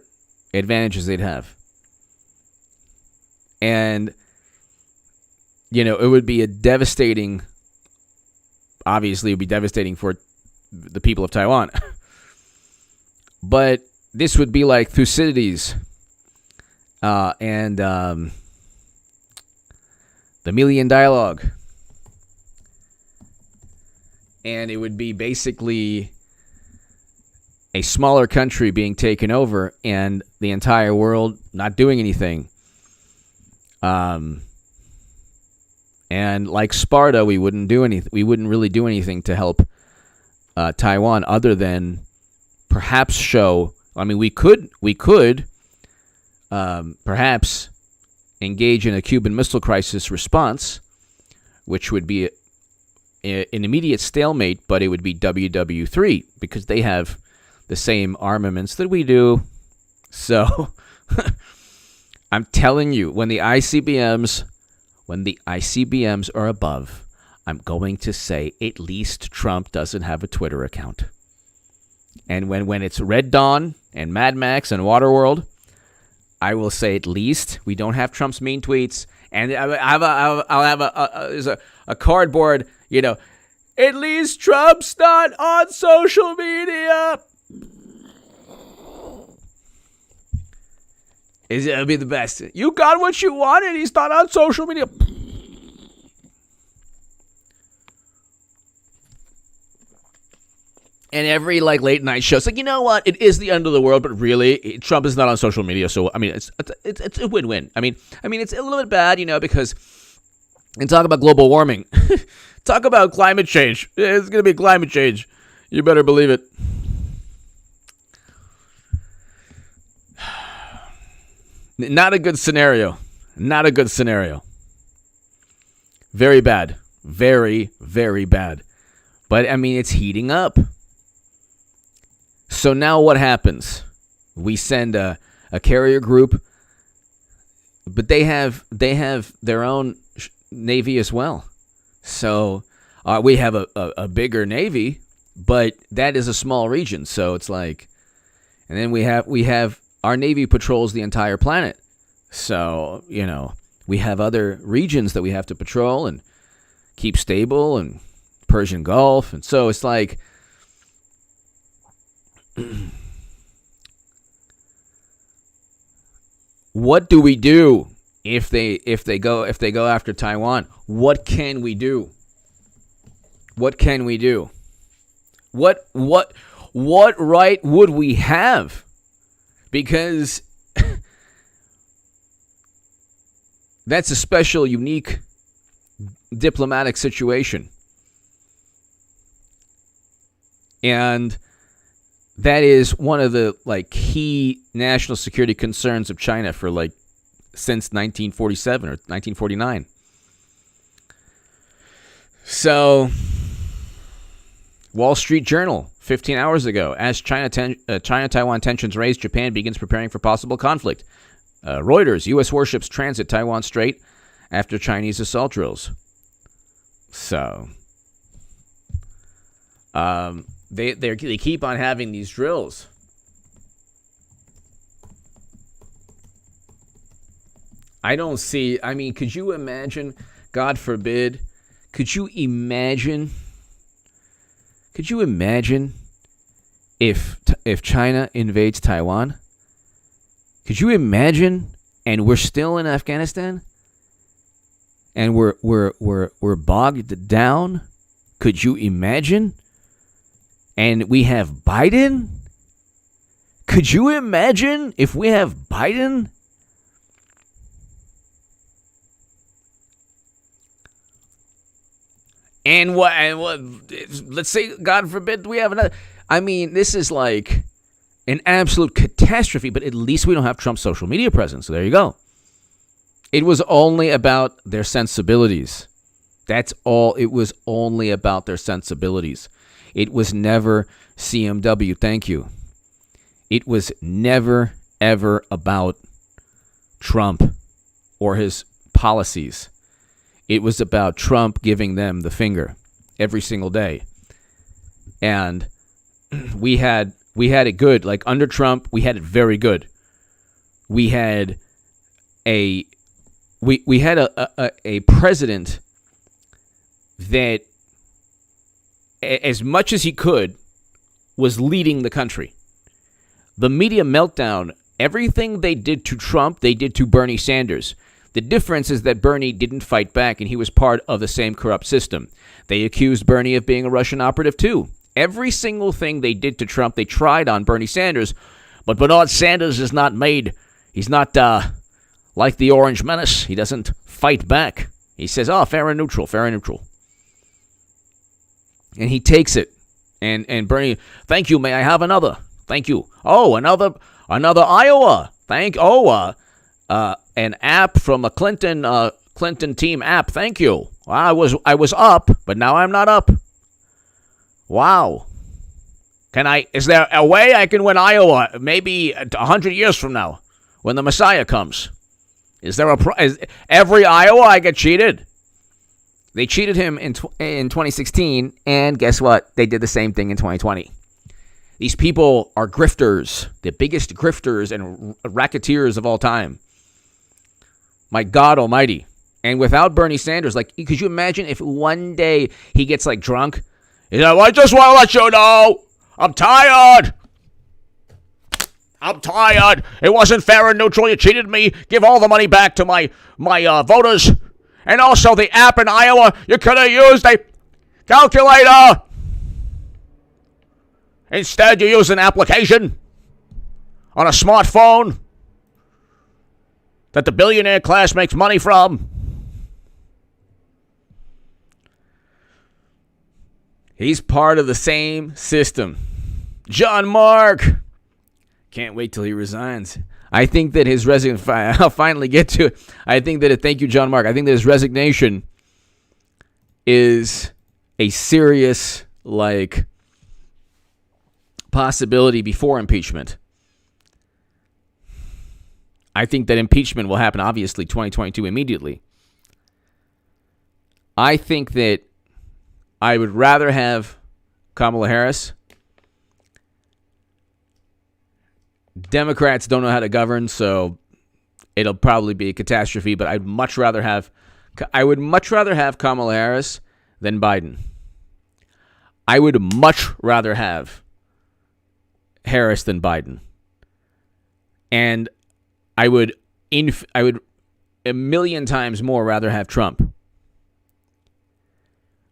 advantages they'd have. And, it would be obviously it would be devastating for the people of Taiwan. But this would be like Thucydides and the Melian Dialogue. And it would be basically a smaller country being taken over and the entire world not doing anything. And like Sparta, we wouldn't do anything. We wouldn't really do anything to help Taiwan, other than perhaps show. I mean, we could perhaps engage in a Cuban Missile Crisis response, which would be an immediate stalemate, but it would be WW3 because they have the same armaments that we do. So I'm telling you, when the ICBMs are above, I'm going to say at least Trump doesn't have a Twitter account. And when it's Red Dawn and Mad Max and Waterworld, I will say at least we don't have Trump's mean tweets. And I'll have a cardboard, at least Trump's not on social media. It'll be the best. You got what you wanted. He's not on social media. And every late night show, it's like, you know what? It is the end of the world, but really, Trump is not on social media. So I mean, it's a win-win. I mean, it's a little bit bad, because and talk about global warming, talk about climate change. It's gonna be climate change. You better believe it. Not a good scenario. Very bad. Very, very bad. But, I mean, it's heating up. So now what happens? We send a carrier group, but they have their own navy as well. So we have a bigger navy, but that is a small region. So it's like, and then we have our navy patrols the entire planet. So, we have other regions that we have to patrol and keep stable and Persian Gulf. And so it's like, what do we do if they go after Taiwan? What can we do? What can we do? What right would we have? Because that's a special, unique diplomatic situation. And that is one of the key national security concerns of China for since 1947 or 1949. So, Wall Street Journal, 15 hours ago, as China-Taiwan tensions raise, Japan begins preparing for possible conflict. Reuters, U.S. warships transit Taiwan Strait after Chinese assault drills. So, they keep on having these drills. Could you imagine, God forbid, could you imagine if China invades Taiwan? Could you imagine? And we're still in Afghanistan, and we're bogged down. Could you imagine? And we have Biden. Could you imagine if we have Biden? And what? Let's say, God forbid, we have another. This is like an absolute catastrophe. But at least we don't have Trump's social media presence. So there you go. It was only about their sensibilities. That's all. It was only about their sensibilities. It was never CMW. Thank you. It was never, ever about Trump or his policies. It was about Trump giving them the finger every single day. And we had it good. Like under Trump, we had it very good. We had a president that, as much as he could, was leading the country. The media meltdown, everything they did to Trump, they did to Bernie Sanders. The difference is that Bernie didn't fight back, and he was part of the same corrupt system. They accused Bernie of being a Russian operative, too. Every single thing they did to Trump, they tried on Bernie Sanders. But Bernard Sanders is not made. He's not like the Orange Menace. He doesn't fight back. He says, fair and neutral, fair and neutral. And he takes it. And Bernie, thank you, may I have another? Thank you. Oh, another Iowa. An app from a Clinton team app. Thank you. I was up, but now I'm not up. Wow. Is there a way I can win Iowa maybe 100 years from now when the Messiah comes? Is every Iowa I get cheated? They cheated him in 2016, and guess what? They did the same thing in 2020. These people are grifters, the biggest grifters and racketeers of all time. My God Almighty. And without Bernie Sanders, could you imagine if one day he gets drunk? He's like, I just want to let you know, I'm tired. It wasn't fair and neutral. You cheated me. Give all the money back to my voters. And also the app in Iowa, you could have used a calculator. Instead, you use an application on a smartphone that the billionaire class makes money from. He's part of the same system. John Mark. Can't wait till he resigns. I think that his resignation, I'll finally get to it. I think that, thank you, John Mark. I think that his resignation is a serious, possibility before impeachment. I think that impeachment will happen, obviously, 2022 immediately. I think that I would rather have Kamala Harris. Democrats don't know how to govern, so it'll probably be a catastrophe, but I would much rather have Kamala Harris than Biden. I would much rather have Harris than Biden. And I would a million times more rather have Trump.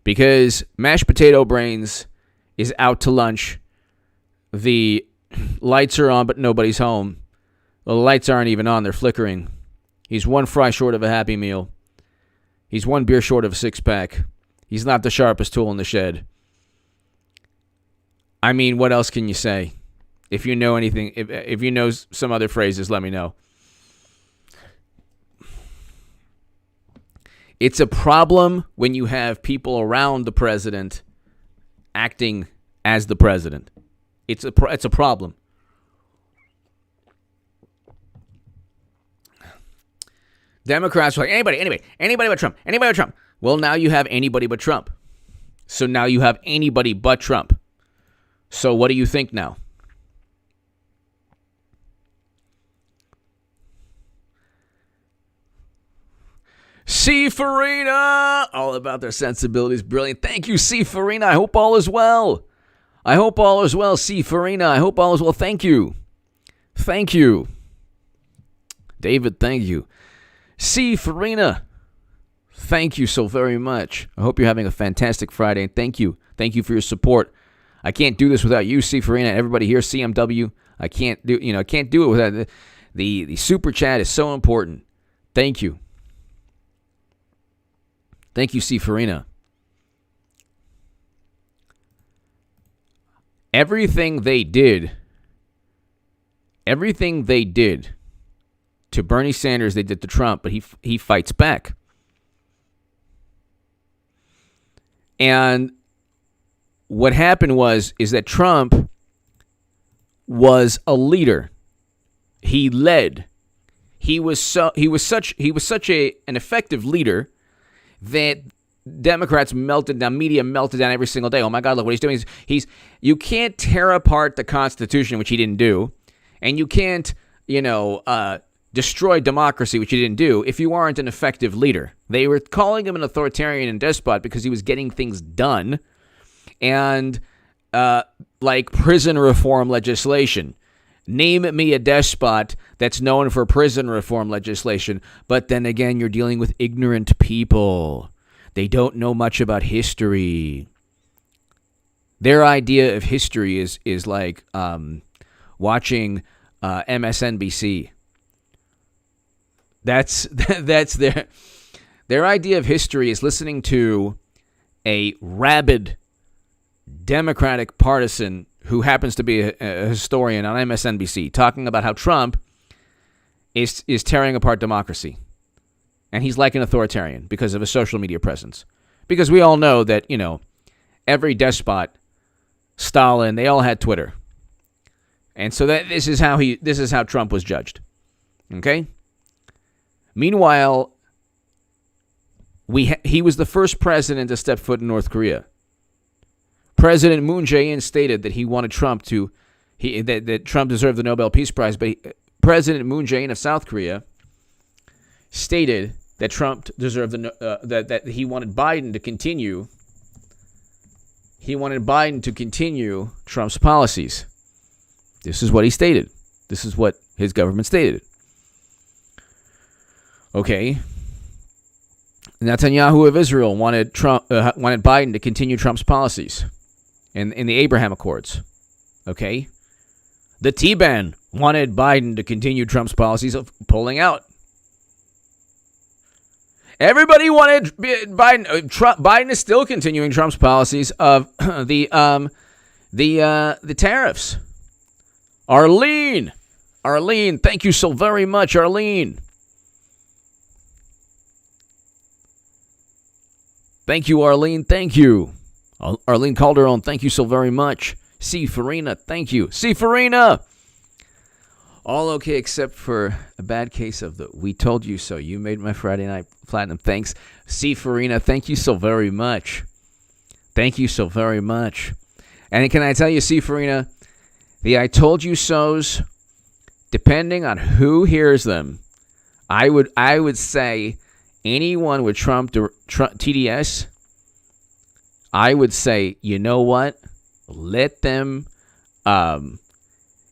Because mashed potato brains is out to lunch. The lights are on, but nobody's home. The lights aren't even on. They're flickering. He's one fry short of a Happy Meal. He's one beer short of a six-pack. He's not the sharpest tool in the shed. I mean, what else can you say? If you know anything, if you know some other phrases, let me know. It's a problem when you have people around the president acting as the president. It's a problem. Democrats are like, anybody but Trump. Well, now you have anybody but Trump. So now you have anybody but Trump. So what do you think now? C. Farina, all about their sensibilities. Brilliant. Thank you, C. Farina. I hope all is well. C. Farina. I hope all is well. Thank you. David, thank you. C. Farina, thank you so very much. I hope you're having a fantastic Friday, and thank you. Thank you for your support. I can't do this without you, C. Farina. Everybody here, CMW. I can't do it without the super chat is so important. Thank you. Thank you, C. Farina. Everything they did to Bernie Sanders, they did to Trump, but he fights back. And what happened is that Trump was a leader. He led. He was such an effective leader that Democrats media melted down every single day. Oh my God, look what he's doing. You can't tear apart the Constitution, which he didn't do, and you can't, destroy democracy, which he didn't do, if you aren't an effective leader. They were calling him an authoritarian and despot because he was getting things done, and like prison reform legislation. Name me a despot that's known for prison reform legislation, but then again, you're dealing with ignorant people. They don't know much about history. Their idea of history is like watching MSNBC. That's their idea of history is listening to a rabid Democratic partisan who happens to be a historian on MSNBC talking about how Trump is tearing apart democracy. And he's like an authoritarian because of his social media presence. Because we all know that, every despot, Stalin, they all had Twitter. And so this is how Trump was judged. Okay? Meanwhile, he was the first president to step foot in North Korea. President Moon Jae-in stated that he wanted Trump that Trump deserved the Nobel Peace Prize, but President Moon Jae-in of South Korea stated that Trump deserved that he wanted Biden to continue. He wanted Biden to continue Trump's policies. This is what he stated. This is what his government stated. Okay. Netanyahu of Israel wanted Biden to continue Trump's policies in the Abraham Accords. Okay. The Taliban wanted Biden to continue Trump's policies of pulling out. Everybody wanted Biden. Biden is still continuing Trump's policies of the tariffs. Arlene, thank you so very much, Arlene. Thank you, Arlene. Thank you. Arlene Calderon, thank you so very much. C. Farina, thank you. C. Farina! All okay except for a bad case of the we told you so. You made my Friday night platinum. Thanks. C. Farina, thank you so very much. Thank you so very much. And can I tell you, C. Farina, the I told you so's, depending on who hears them, I would say anyone with Trump TDS, I would say, you know what? Let them.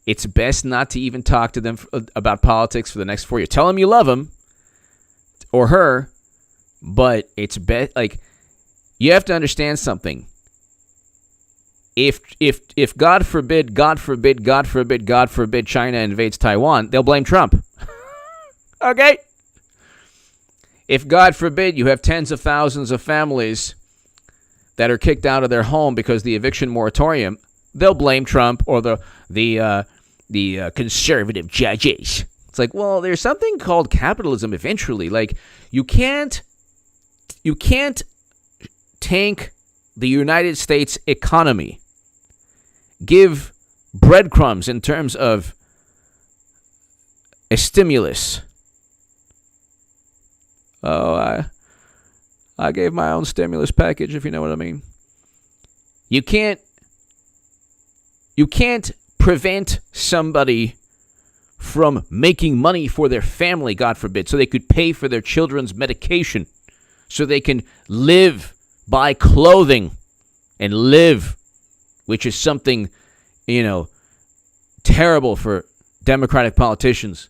It's best not to even talk to them about politics for the next 4 years. Tell them you love them or her, but it's best. Like, you have to understand something. If God forbid, God forbid, God forbid, God forbid, China invades Taiwan, they'll blame Trump. Okay? If God forbid you have tens of thousands of families that are kicked out of their home because the eviction moratorium, they'll blame Trump or the conservative judges. It's like, well, there's something called capitalism eventually. Like, you can't tank the United States economy, give breadcrumbs in terms of a stimulus. Oh, I gave my own stimulus package, if you know what I mean. You can't prevent somebody from making money for their family, God forbid, so they could pay for their children's medication, so they can live, buy clothing, and live, which is something, terrible for Democratic politicians.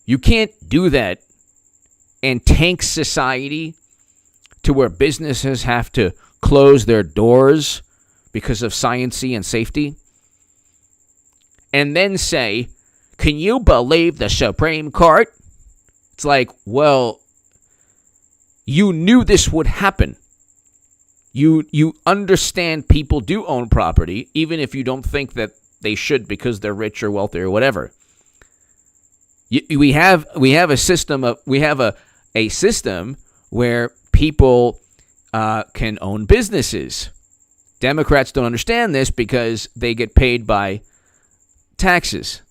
You can't do that and tank society to where businesses have to close their doors because of sciency and safety. And then say, can you believe the Supreme Court? It's like, well, you knew this would happen. You understand people do own property, even if you don't think that they should because they're rich or wealthy or whatever. We have a system where people can own businesses. Democrats don't understand this because they get paid by taxes,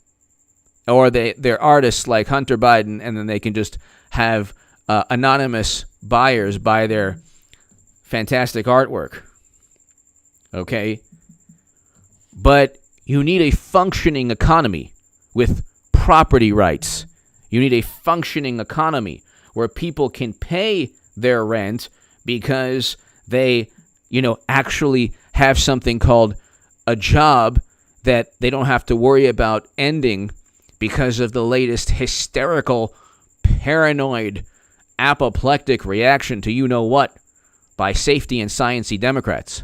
or they're artists like Hunter Biden, and then they can just have anonymous buyers buy their fantastic artwork. Okay? But you need a functioning economy with property rights. You need a functioning economy where people can pay their rent because they, actually have something called a job that they don't have to worry about ending because of the latest hysterical, paranoid, apoplectic reaction to you-know-what by safety and science-y Democrats.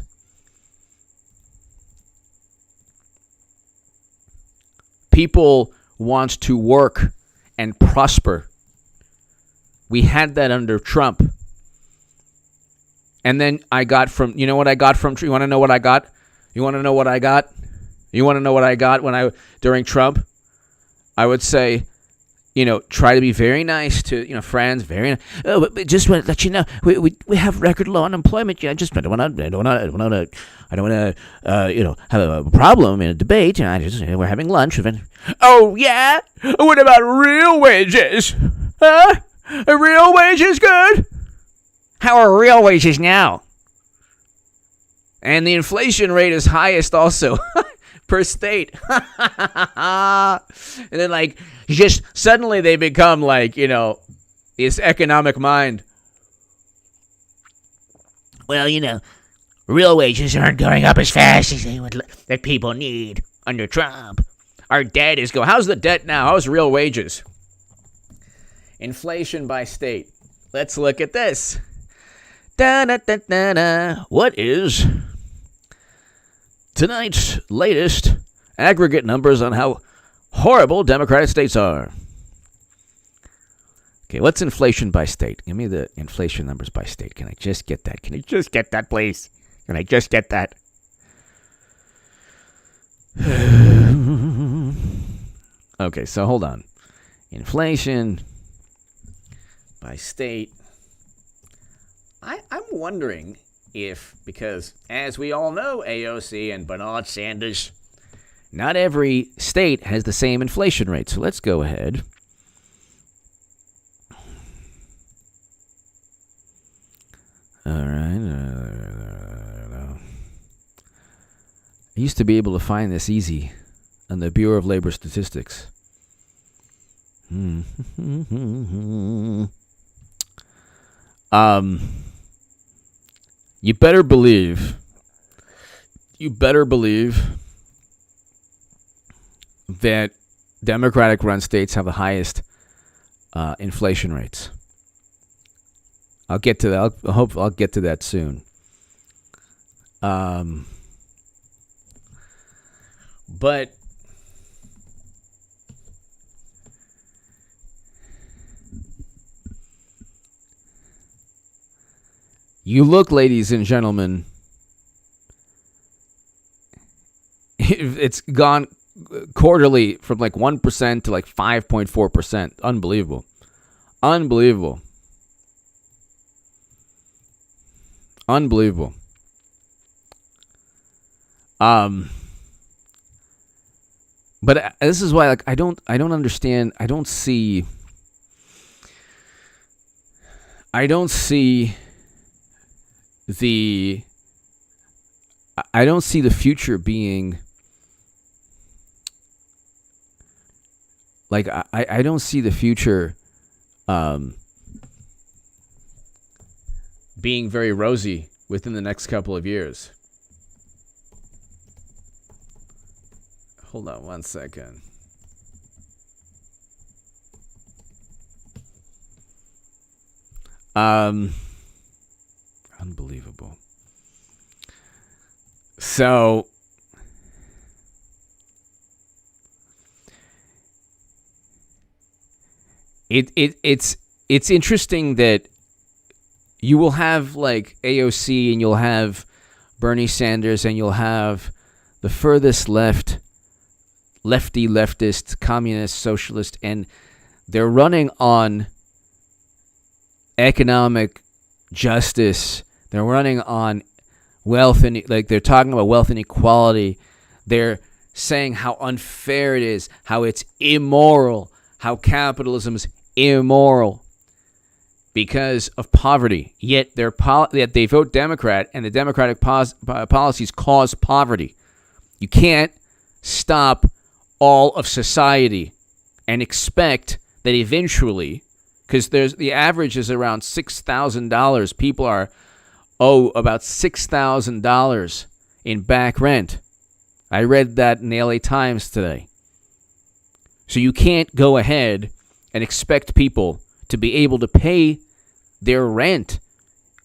People want to work and prosper. We had that under Trump. And then you want to know what I got? You want to know what I got during Trump? I would say, try to be very nice to, friends, very nice. Oh, but just want to let you know, we have record low unemployment. Yeah, I don't want to have a problem in a debate. We're having lunch. Oh, yeah? What about real wages? Huh? Are real wages good? How are real wages now? And the inflation rate is highest also per state. And then just suddenly they become this economic mind. Well, real wages aren't going up as fast as that people need under Trump. Our debt is going. How's the debt now? How's real wages? Inflation by state. Let's look at this. What is tonight's latest aggregate numbers on how horrible Democratic states are? Okay, what's inflation by state? Give me the inflation numbers by state. Can I just get that? Can I just get that, please? Can I just get that? Okay, so hold on. Inflation by state. I'm wondering if, because as we all know, AOC and Bernard Sanders, not every state has the same inflation rate. So let's go ahead. All right. I used to be able to find this easy on the Bureau of Labor Statistics. You better believe that Democratic run states have the highest inflation rates. I'll get to that. I hope I'll get to that soon. But you look, ladies and gentlemen, it's gone quarterly from like 1% to like 5.4%. Unbelievable. But this is why, like, I don't understand. I don't see the future being like I don't see the future being very rosy within the next couple of years. Hold on one second. Unbelievable. So it's interesting that you will have like AOC and you'll have Bernie Sanders and you'll have the furthest leftist, communist, socialist, and they're running on economic justice. They're running on wealth and like they're talking about wealth inequality. They're saying how unfair it is, how it's immoral, how capitalism is immoral because of poverty. Yet yet they vote Democrat, and the Democratic policies cause poverty. You can't stop all of society and expect that eventually, because the average is around $6,000. People owe about $6,000 in back rent. I read that in the LA Times today. So you can't go ahead and expect people to be able to pay their rent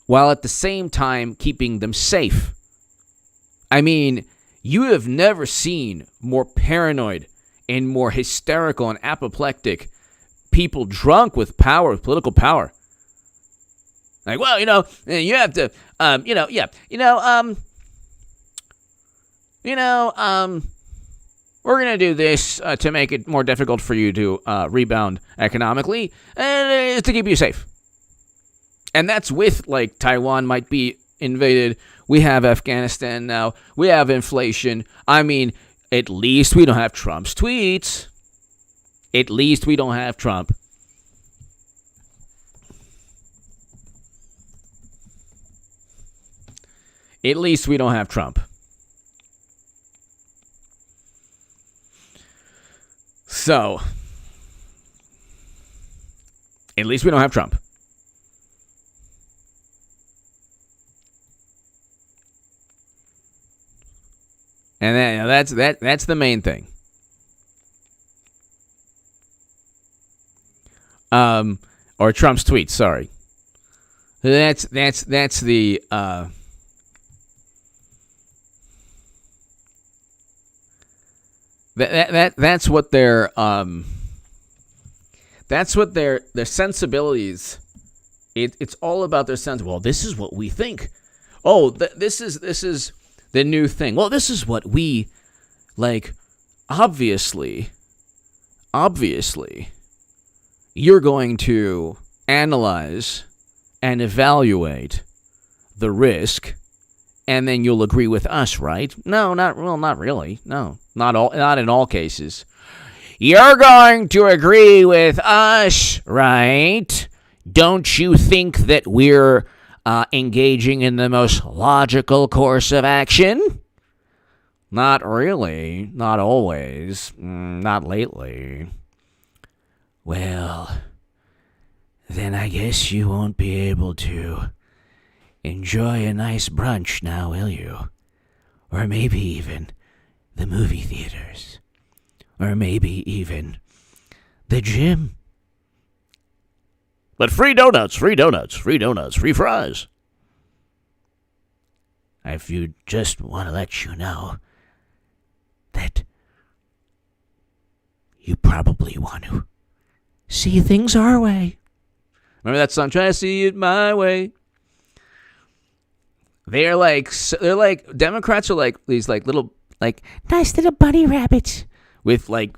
while at the same time keeping them safe. I mean, you have never seen more paranoid and more hysterical and apoplectic people drunk with power, with political power. Like, well, you have to, we're going to do this to make it more difficult for you to rebound economically and to keep you safe. And that's with, like, Taiwan might be invaded. We have Afghanistan now. We have inflation. I mean, at least we don't have Trump's tweets. At least we don't have Trump. At least we don't have Trump. So, at least we don't have Trump. And that's the main thing. Or Trump's tweets, sorry. That's the that's what their sensibilities. It's all about their sense. Well, this is what we think. Oh, this is the new thing. Well, this is what we like. Obviously, you're going to analyze and evaluate the risk, and then you'll agree with us, right? No, not really. No, not in all cases. You're going to agree with us, right? Don't you think that we're engaging in the most logical course of action? Not really. Not always. Not lately. Well, then I guess you won't be able to enjoy a nice brunch now, will you? Or maybe even the movie theaters. Or maybe even the gym. But free donuts, free donuts, free donuts, free fries. If you just want to let you know that you probably want to see things our way. Remember that song, Try to See It My Way? They're like Democrats are like these like little, like nice little bunny rabbits with like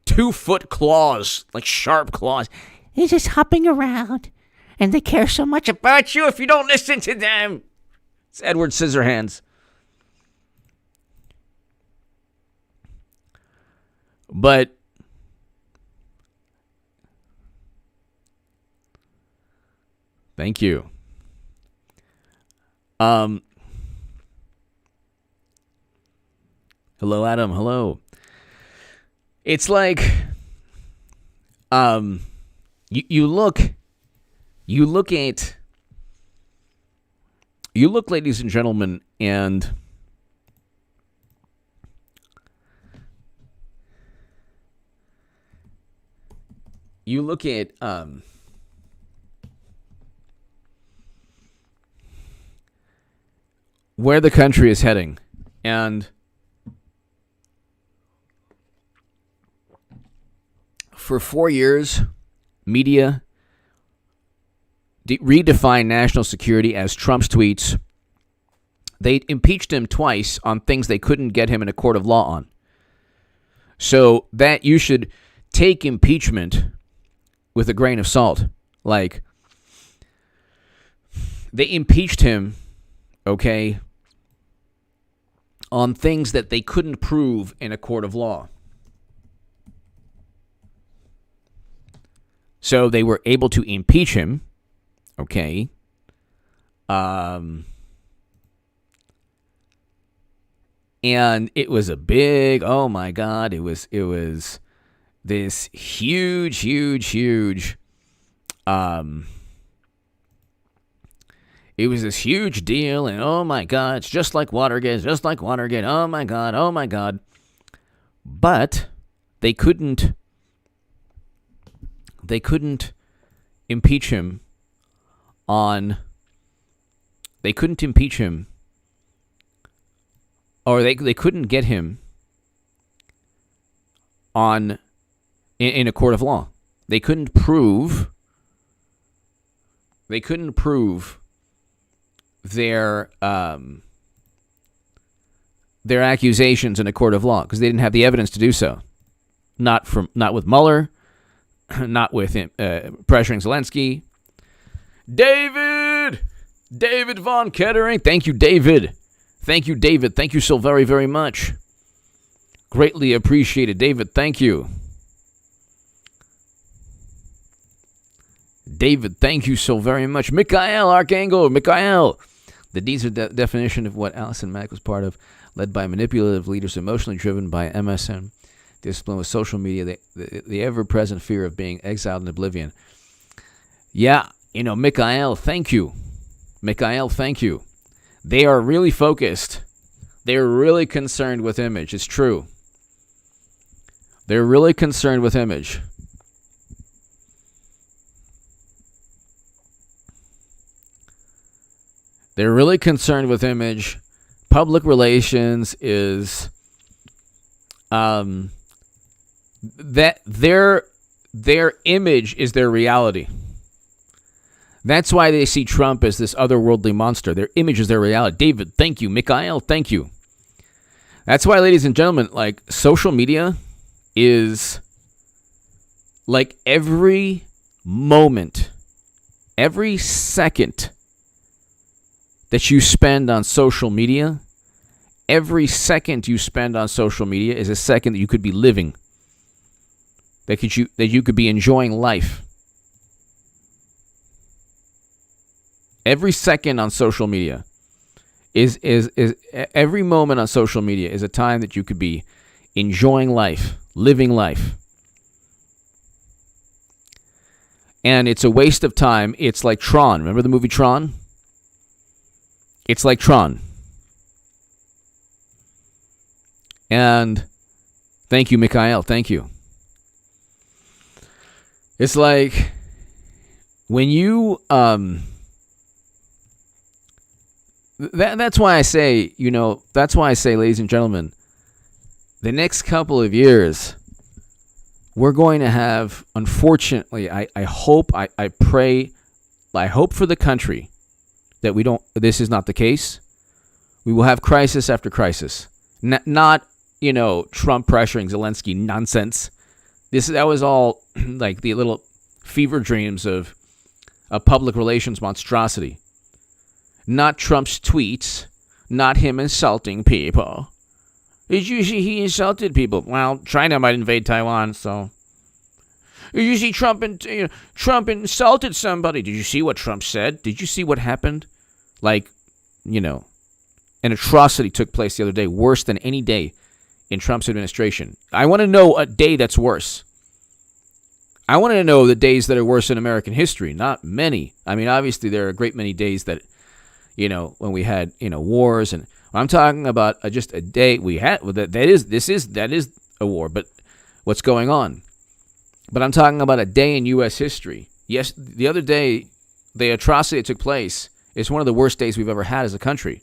2-foot claws, like sharp claws. They're just hopping around and they care so much about you if you don't listen to them. It's Edward Scissorhands. But thank you. Hello, Adam. Hello. It's like, you look, ladies and gentlemen, and you look at, where the country is heading, and for 4 years, media redefined national security as Trump's tweets. They impeached him twice on things they couldn't get him in a court of law on. So that you should take impeachment with a grain of salt. Like, they impeached him, okay, on things that they couldn't prove in a court of law. So they were able to impeach him, okay, and it was a big, oh my God, it was this huge, it was this huge deal, and oh my God, it's just like Watergate, oh my God. But they couldn't impeach him on, or they couldn't get him on in a court of law. They couldn't prove their accusations in a court of law because they didn't have the evidence to do so. Not with Mueller, not with pressuring Zelensky. David Von Kettering. Thank you, David. Thank you so very, very much. Greatly appreciated, David. Thank you. David, thank you so very much. Mikhail Archangel. The D's are definition of what Allison Mack was part of, led by manipulative leaders, emotionally driven by MSM, discipline with social media, the ever-present fear of being exiled in oblivion. Yeah, Mikhail, thank you. They are really focused. They're really concerned with image. It's true. They're really concerned with image. They're really concerned with image. Public relations is that their image is their reality. That's why they see Trump as this otherworldly monster. Their image is their reality. David, thank you. Mikhail, thank you. That's why, ladies and gentlemen, like, social media is like every moment, every second that you spend on social media, every second you spend on social media is a second that you could be living, that you could be enjoying life. Every second on social media is every moment on social media is a time that you could be enjoying life, living life. And it's a waste of time. It's like Tron. Remember the movie Tron? It's like Tron. And thank you, Mikhail. Thank you. It's like when you that's why I say, ladies and gentlemen, the next couple of years we're going to have, unfortunately, I hope, I pray, I hope for the country that this is not the case. We will have crisis after crisis. Not Trump pressuring Zelensky nonsense. That was all like the little fever dreams of a public relations monstrosity. Not Trump's tweets, not him insulting people. Did you see he insulted people? Well, China might invade Taiwan, so. Did you see Trump insulted somebody? Did you see what Trump said? Did you see what happened? Like, an atrocity took place the other day, worse than any day in Trump's administration. I want to know a day that's worse. I want to know the days that are worse in American history, not many. I mean, obviously, there are a great many days that, when we had, wars, and I'm talking about just a day we had that is a war, but what's going on? But I'm talking about a day in U.S. history. Yes, the other day, the atrocity that took place is one of the worst days we've ever had as a country.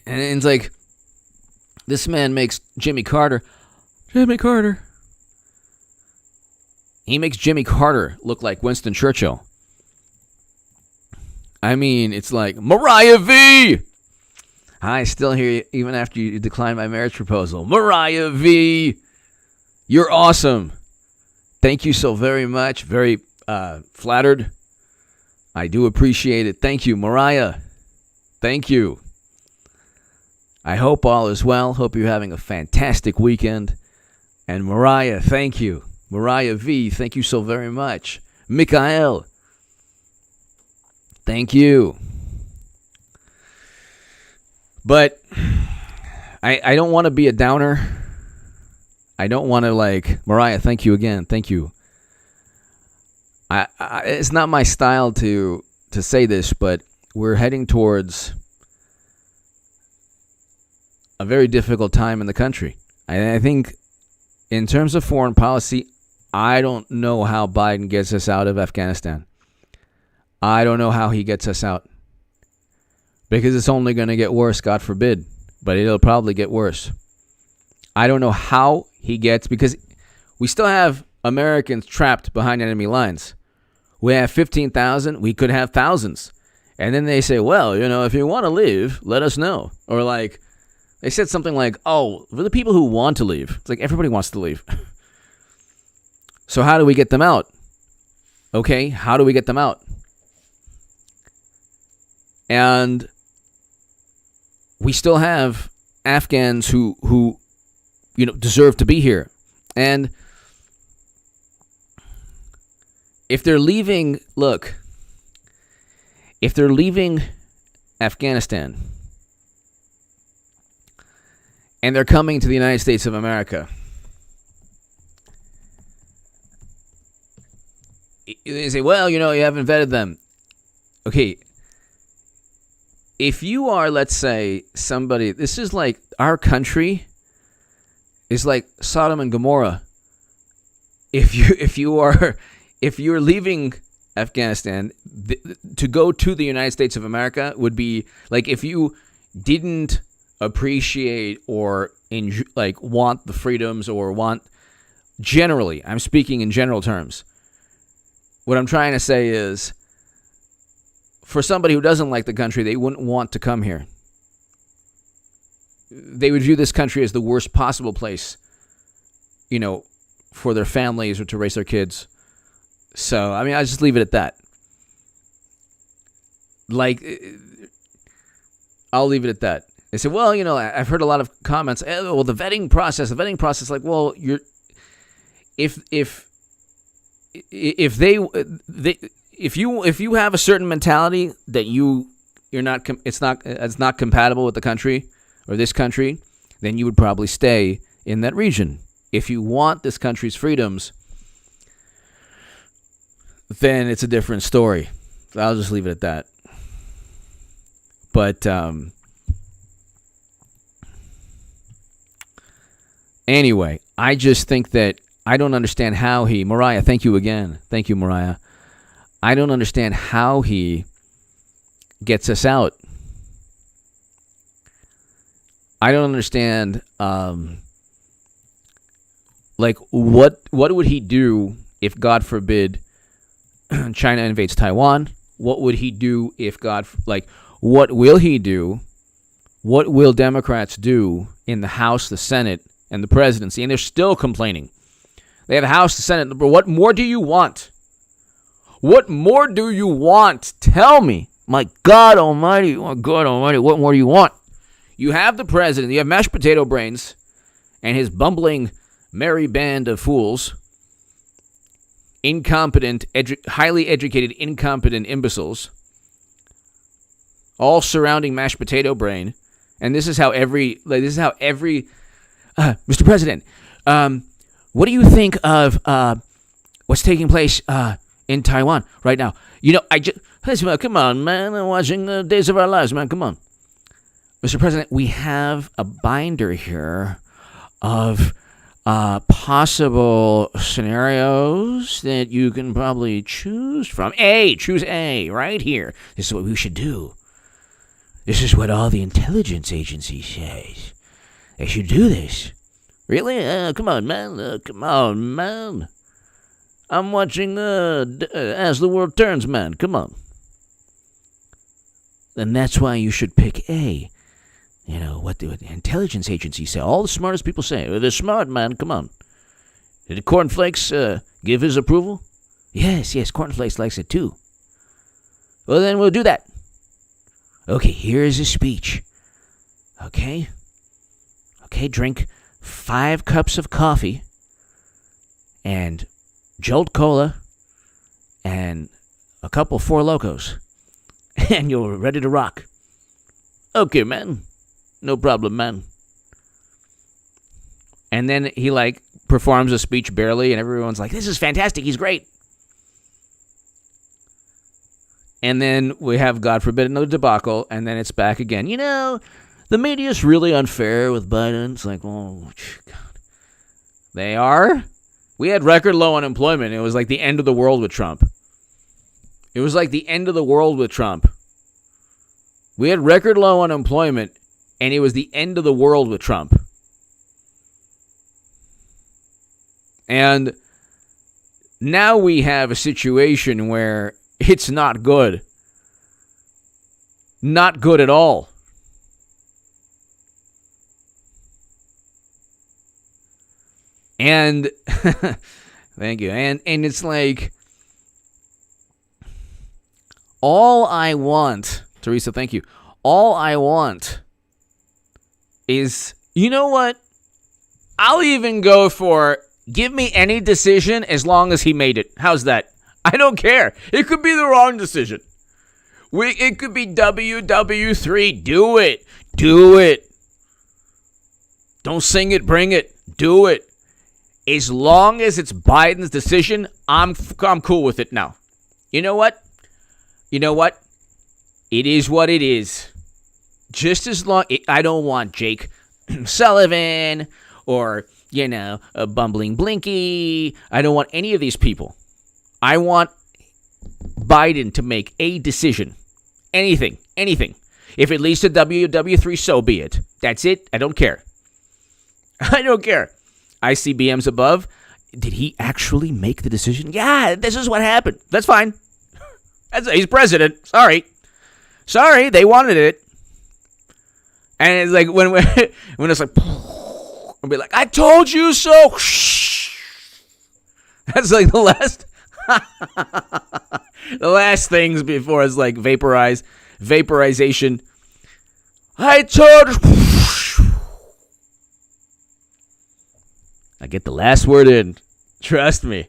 And it's like, this man makes Jimmy Carter. He makes Jimmy Carter look like Winston Churchill. I mean, it's like, Mariah V! I still hear you even after you declined my marriage proposal. Mariah V! You're awesome. Thank you so very much. Very flattered. I do appreciate it. Thank you, Mariah. Thank you. I hope all is well. Hope you're having a fantastic weekend. And Mariah, thank you. Mariah V, thank you so very much. Mikhail, thank you. But I don't want to be a downer. I don't want to Mariah, thank you again. Thank you. It's not my style to say this, but we're heading towards a very difficult time in the country. I think in terms of foreign policy, I don't know how Biden gets us out of Afghanistan. I don't know how he gets us out. Because it's only going to get worse, God forbid. But it'll probably get worse. I don't know how he gets, because we still have Americans trapped behind enemy lines. We have 15,000, we could have thousands. And then they say, well, if you want to leave, let us know. Or they said something like, oh, for the people who want to leave. It's like everybody wants to leave. So how do we get them out? Okay, how do we get them out? And we still have Afghans who deserve to be here. And if they're leaving, if they're leaving Afghanistan and they're coming to the United States of America, they say, well, you haven't vetted them. Okay. If you are, let's say, somebody, this is like our country is like Sodom and Gomorrah. If you're leaving Afghanistan, to go to the United States of America would be like if you didn't appreciate or want the freedoms or want generally. I'm speaking in general terms. What I'm trying to say is, for somebody who doesn't like the country, they wouldn't want to come here. They would view this country as the worst possible place, for their families or to raise their kids. So, I just leave it at that. I'll leave it at that. They say, well, I've heard a lot of comments. Well, the vetting process, well, if you have a certain mentality that it's not compatible with the country or this country, then you would probably stay in that region. If you want this country's freedoms, then it's a different story. I'll just leave it at that. But anyway, I just think that I don't understand how Mariah, thank you again. Thank you, Mariah. I don't understand how he gets us out. I don't understand, what would he do if, God forbid, China invades Taiwan? What would he do if what will he do? What will Democrats do in the House, the Senate, and the presidency? And they're still complaining. They have the House, the Senate. What more do you want? What more do you want? Tell me. My God Almighty, what more do you want? You have the president, you have mashed potato brains, and his bumbling, merry band of fools, incompetent, highly educated, incompetent imbeciles, all surrounding mashed potato brain. And this is how every, Mr. President, what do you think of what's taking place in Taiwan right now? Come on, man, I'm watching Days of Our Lives, man, come on. Mr. President, we have a binder here of possible scenarios that you can probably choose from. Choose A, right here. This is what we should do. This is what all the intelligence agencies say. They should do this. Really? Come on, man. I'm watching As the World Turns, man. Come on. And that's why you should pick A. What the intelligence agencies say. All the smartest people say. They're smart, man. Come on. Did Cornflakes give his approval? Yes, Cornflakes likes it too. Well, then we'll do that. Okay, here's a speech. Okay, drink 5 cups of coffee and Jolt Cola and a couple Four Locos, and you're ready to rock. Okay, man. No problem, man. And then he performs a speech barely, and everyone's like, this is fantastic, he's great. And then we have, God forbid, another debacle, and then it's back again. The media's really unfair with Biden. It's like, oh, God. They are? We had record low unemployment. It was like the end of the world with Trump. We had record low unemployment, and it was the end of the world with Trump. And now we have a situation where it's not good. Not good at all. And thank you. And it's like, all I want, Teresa, thank you. All I want is, you know what? I'll even go for, give me any decision as long as he made it. How's that? I don't care. It could be the wrong decision. It could be WW3. Do it. Don't sing it, bring it. Do it. As long as it's Biden's decision, I'm cool with it now. You know what? It is what it is. Just as long... I don't want Jake Sullivan or, a bumbling Blinky. I don't want any of these people. I want Biden to make a decision. Anything. If it leads to WW3, so be it. That's it. I don't care. ICBM's above. Did he actually make the decision? Yeah, this is what happened. That's fine. He's president. Sorry, they wanted it. And it's like when it's like, I'll be like, I told you so. That's like the last things before it's like vaporization. I told. I get the last word in. Trust me.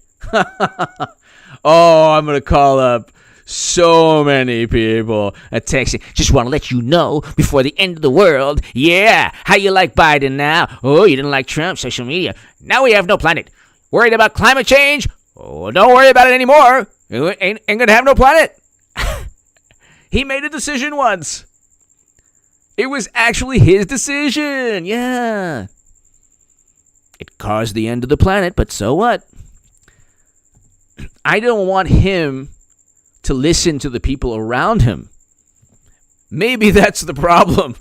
Oh, I'm going to call up so many people. A text. Just want to let you know before the end of the world. Yeah. How you like Biden now? Oh, you didn't like Trump. Social media. Now we have no planet. Worried about climate change? Oh, don't worry about it anymore. Ain't gonna have no planet. He made a decision once. It was actually his decision. Yeah. It caused the end of the planet, but so what? I don't want him to listen to the people around him. Maybe that's the problem.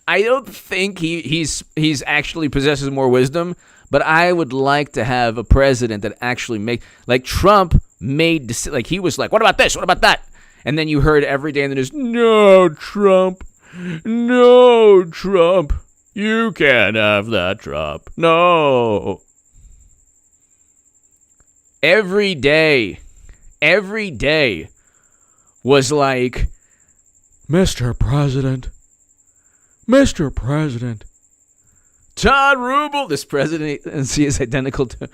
I don't think he's actually possesses more wisdom, but I would like to have a president that actually like Trump made, like he was like, what about this? What about that? And then you heard every day in the news, no, Trump, you can't have that, Trump, no. Every day was like, Mr. President, Todd Rubel. This presidency is identical to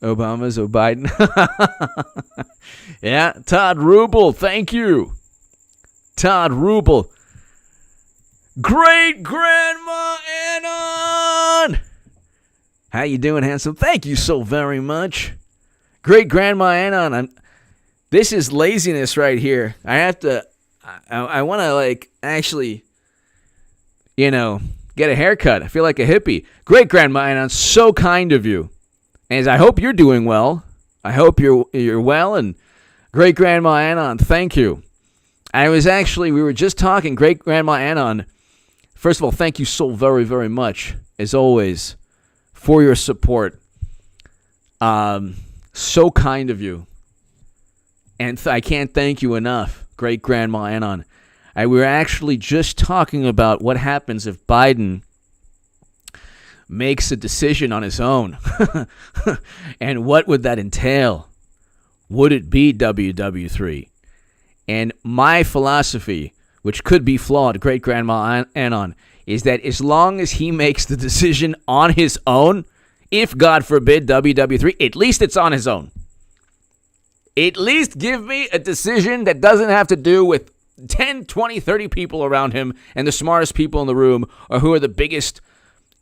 Obama's or Biden. Yeah, Todd Rubel, thank you. Todd Rubel. Great Grandma Anon. How you doing, handsome? Thank you so very much. Great Grandma Anon. This is laziness right here. I want to like actually, get a haircut. I feel like a hippie. Great Grandma Anon, so kind of you. And I hope you're doing well. I hope you're well. And Great Grandma Anon, thank you. We were just talking, Great Grandma Anon. First of all, thank you so very, very much, as always, for your support. So kind of you. And I can't thank you enough, Great Grandma Anon. We were actually just talking about what happens if Biden makes a decision on his own. And what would that entail? Would it be WW3? And my philosophy, which could be flawed, Great Grandma Anon, is that as long as he makes the decision on his own, if God forbid WW3, at least it's on his own. At least give me a decision that doesn't have to do with 10, 20, 30 people around him and the smartest people in the room or who are the biggest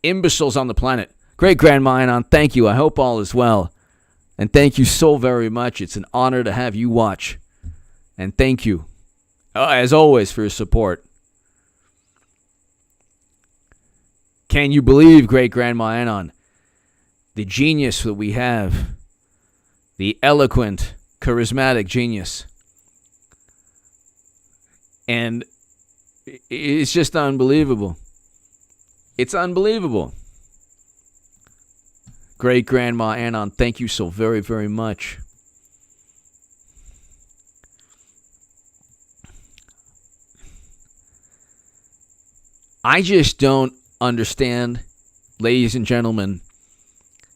imbeciles on the planet. Great Grandma Anon, thank you. I hope all is well. And thank you so very much. It's an honor to have you watch. And thank you, as always, for your support. Can you believe, Great Grandma Anon, the genius that we have, the eloquent, charismatic genius? And it's just unbelievable. It's unbelievable. Great Grandma Anon, thank you so very, very much. I just don't understand, ladies and gentlemen,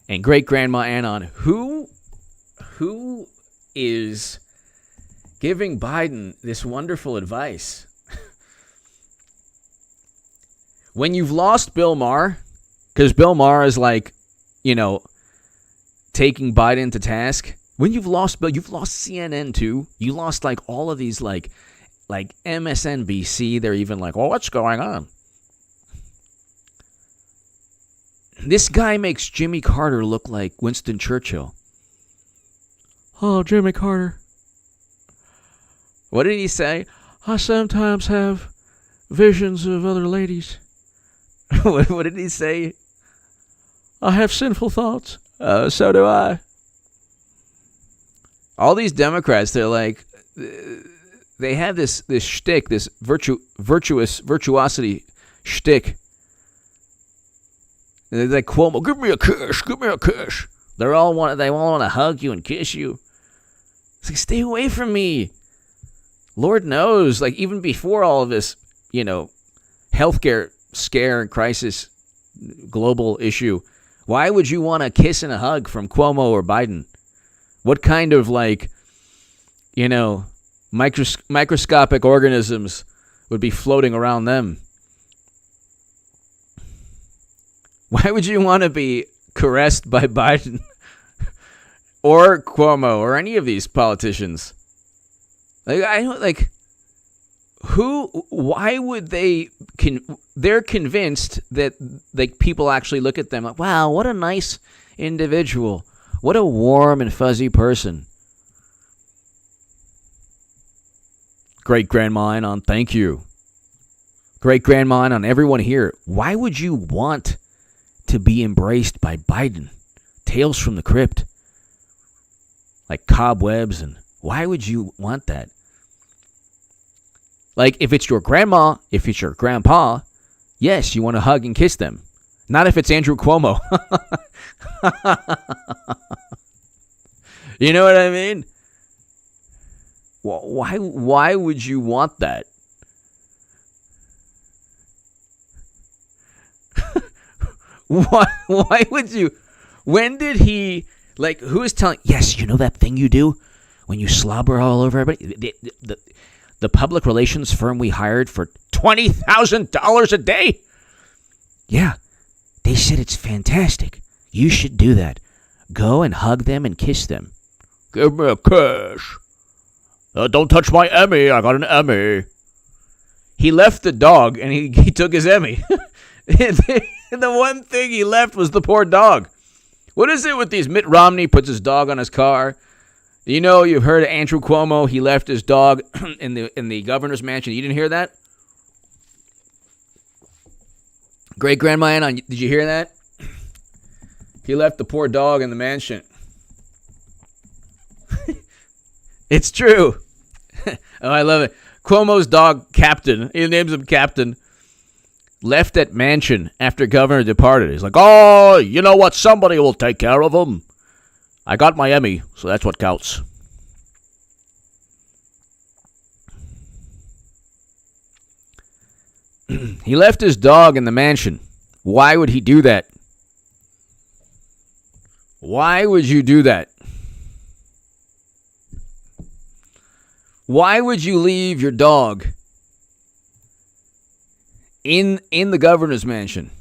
and Great Grandma Anon, who is giving Biden this wonderful advice. When you've lost Bill Maher, because Bill Maher is like, taking Biden to task. When you've lost Bill, you've lost CNN too. You lost like all of these like MSNBC. They're even like, well, what's going on? This guy makes Jimmy Carter look like Winston Churchill. Oh, Jimmy Carter. What did he say? I sometimes have visions of other ladies. What did he say? I have sinful thoughts. So do I. All these Democrats, they're like, they have this shtick, this virtuosity shtick. They're like, Cuomo, give me a kiss. They all want to hug you and kiss you. It's like, stay away from me. Lord knows, like even before all of this, healthcare scare and crisis, global issue, why would you want a kiss and a hug from Cuomo or Biden? What kind of microscopic organisms would be floating around them? Why would you want to be caressed by Biden or Cuomo or any of these politicians? Why would they? They're convinced that people actually look at them like, wow, what a nice individual. What a warm and fuzzy person. Great grandma Anon, thank you. Great grandma Anon, everyone here. Why would you want to be embraced by Biden? Tales from the Crypt. Like cobwebs, and why would you want that? Like, if it's your grandma, if it's your grandpa, yes, you want to hug and kiss them. Not if it's Andrew Cuomo. You know what I mean? Why would you want that? Why would you? When did he, like, who is telling, yes, you know that thing you do when you slobber all over everybody? The public relations firm we hired for $20,000 a day? Yeah, they said it's fantastic. You should do that. Go and hug them and kiss them. Give me a kiss. Don't touch my Emmy. I got an Emmy. He left the dog and he took his Emmy. The one thing he left was the poor dog. What is it with these? Mitt Romney puts his dog on his car. You know, you've heard of Andrew Cuomo. He left his dog in the governor's mansion. You didn't hear that? Great grandma Anon, did you hear that? He left the poor dog in the mansion. It's true. Oh, I love it. Cuomo's dog, Captain. He names him Captain. Left at mansion after governor departed. He's like, oh, you know what? Somebody will take care of him. I got my Emmy, so that's what counts. He left his dog in the mansion. Why would he do that? Why would you do that? Why would you leave your dog in the governor's mansion?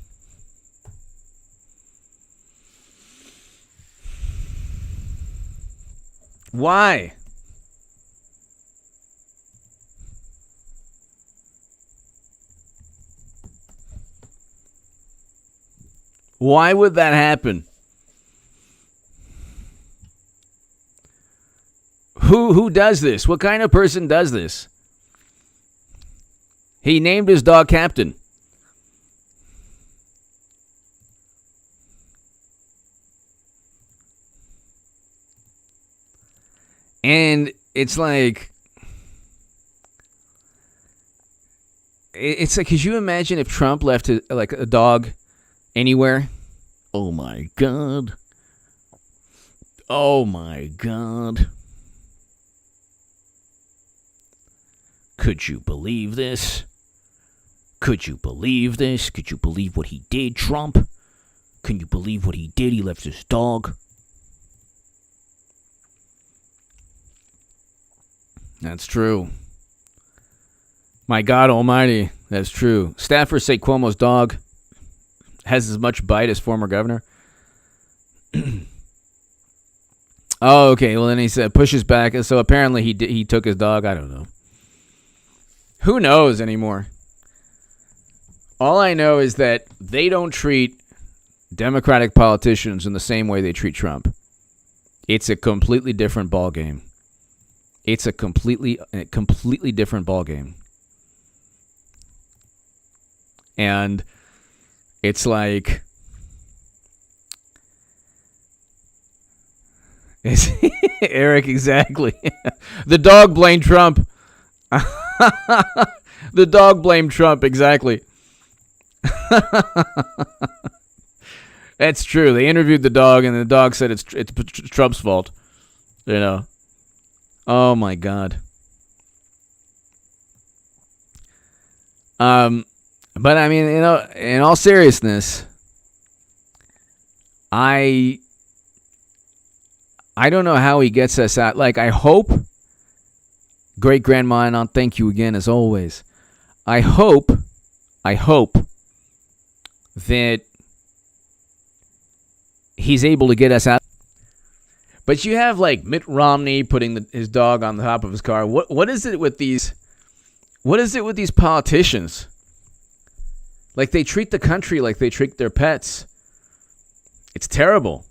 Why? Why would that happen? Who does this? What kind of person does this? He named his dog Captain. And it's like, could you imagine if Trump left a dog anywhere? Oh my God. Oh my God. Could you believe this? Could you believe this? Could you believe what he did, Trump? Can you believe what he did? He left his dog. That's true. My God almighty, that's true. Staffers say Cuomo's dog has as much bite as former governor. Oh, okay. Well, then he said pushes back. So apparently he took his dog. I don't know. Who knows anymore? All I know is that they don't treat Democratic politicians in the same way they treat Trump. It's a completely different ballgame. It's a completely different ballgame. And it's like, Eric, exactly. The dog blamed Trump. The dog blamed Trump, exactly. That's true. They interviewed the dog, and the dog said it's Trump's fault. You know. Oh my God. But I mean, you know, in all seriousness, I don't know how he gets us out. Like, I hope, great grandma, and I'll thank you again as always. I hope that he's able to get us out. But you have like Mitt Romney putting his dog on the top of his car. What is it with these? What is it with these politicians? Like, they treat the country like they treat their pets. It's terrible.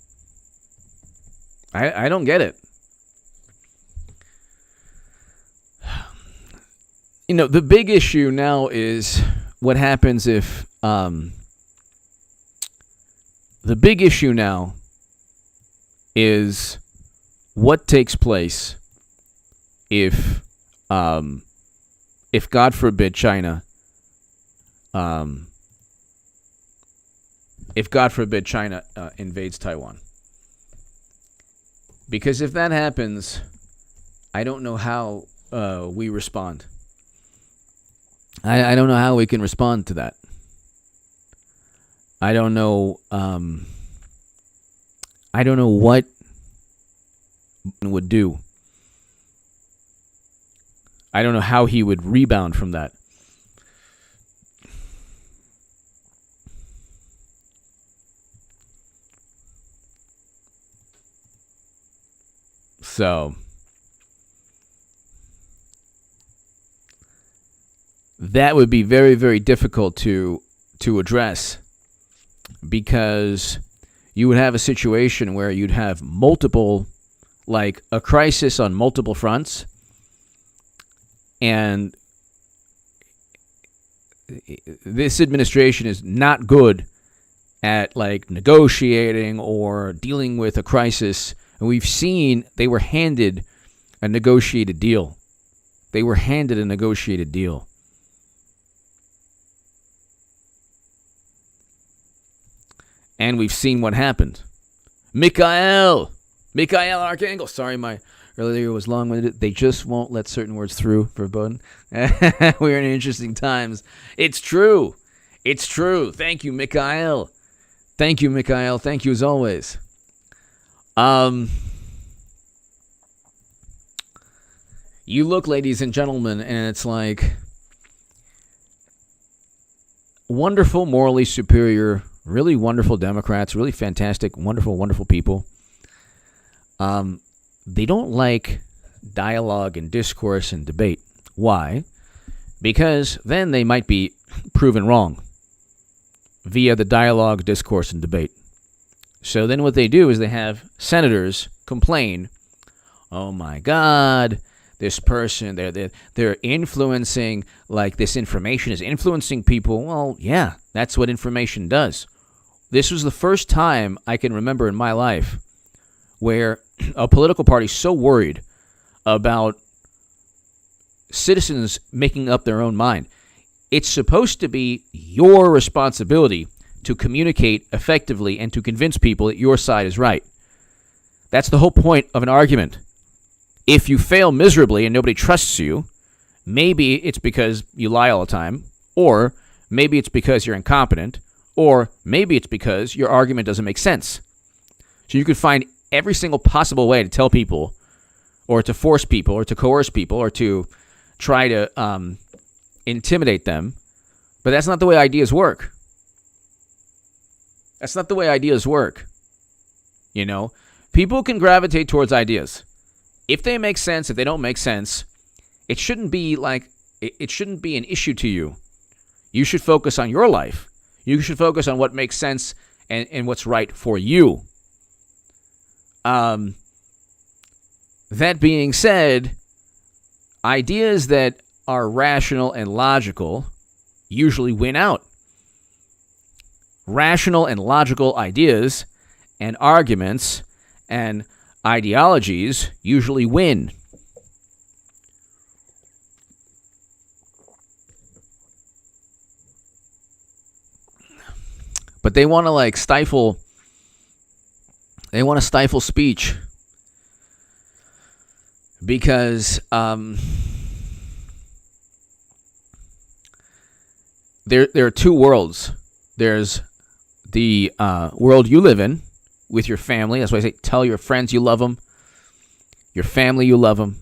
I don't get it. The big issue now is what happens if, the big issue now is what takes place if God forbid China, invades Taiwan. Because if that happens, I don't know how we respond. I don't know how we can respond to that. I don't know. I don't know what would do. I don't know how he would rebound from that. So that would be very, very difficult to address, because you would have a situation where you'd have multiple, like a crisis on multiple fronts, and this administration is not good at like negotiating or dealing with a crisis. And we've seen they were handed a negotiated deal. And we've seen what happened. Mikhail Archangel. Sorry, my earlier was long-winded. They just won't let certain words through, verboten. We're in interesting times. It's true. Thank you, Mikhail. Thank you as always. You look, ladies and gentlemen, and it's like wonderful, morally superior, really wonderful Democrats, really fantastic, wonderful, wonderful people. They don't like dialogue and discourse and debate. Why? Because then they might be proven wrong via the dialogue, discourse, and debate. So then what they do is they have senators complain, oh my God, this person, they're influencing, like this information is influencing people. Well, yeah, that's what information does. This was the first time I can remember in my life where a political party is so worried about citizens making up their own mind. It's supposed to be your responsibility to communicate effectively and to convince people that your side is right. That's the whole point of an argument. If you fail miserably and nobody trusts you, maybe it's because you lie all the time, or maybe it's because you're incompetent, or maybe it's because your argument doesn't make sense. So you could find every single possible way to tell people, or to force people, or to coerce people, or to try to intimidate them, but that's not the way ideas work. That's not the way ideas work. People can gravitate towards ideas. If they make sense, if they don't make sense, it shouldn't be an issue to you. You should focus on your life. You should focus on what makes sense and what's right for you. That being said, ideas that are rational and logical usually win out. Rational and logical ideas and arguments and ideologies usually win. But they want to stifle speech because there are two worlds. There's the world you live in with your family. That's why I say tell your friends you love them, your family you love them,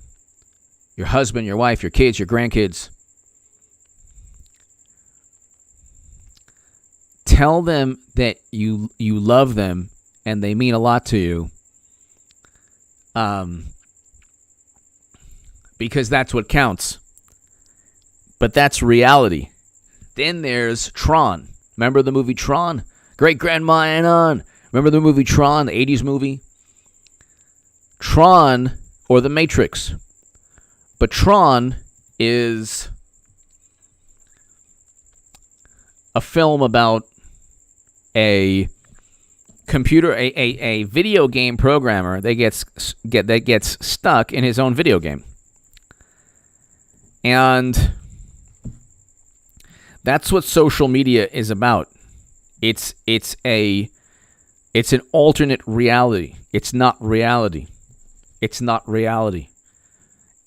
your husband, your wife, your kids, your grandkids. Tell them that you love them and they mean a lot to you, because that's what counts. But that's reality. Then there's Tron. Remember the movie Tron? Great Grandma Anon. Remember the movie Tron, the 80s movie? Tron, or The Matrix. But Tron is a film about a video game programmer that gets stuck in his own video game. And that's what social media is about. It's an alternate reality. It's not reality. It's not reality.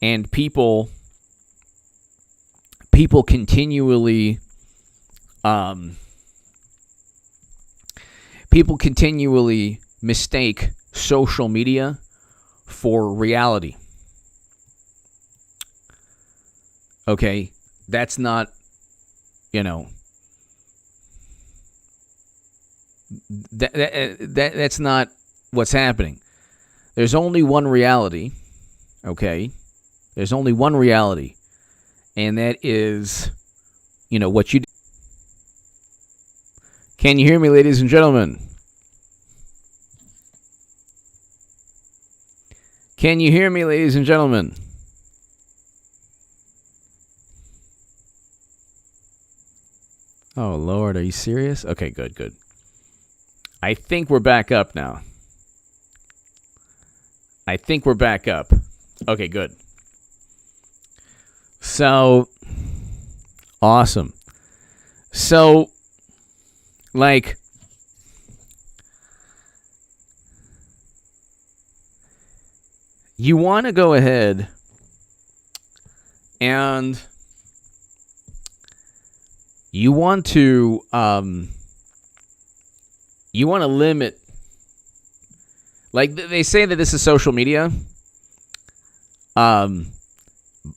And people continually mistake social media for reality. Okay, that's not, that's not what's happening. There's only one reality, okay? There's only one reality, and that is, what you do. Can you hear me, ladies and gentlemen? Can you hear me, ladies and gentlemen? Oh, Lord, are you serious? Okay, good. I think we're back up now. Okay, good. So, awesome. So, you want to go ahead and you want to limit, they say that this is social media,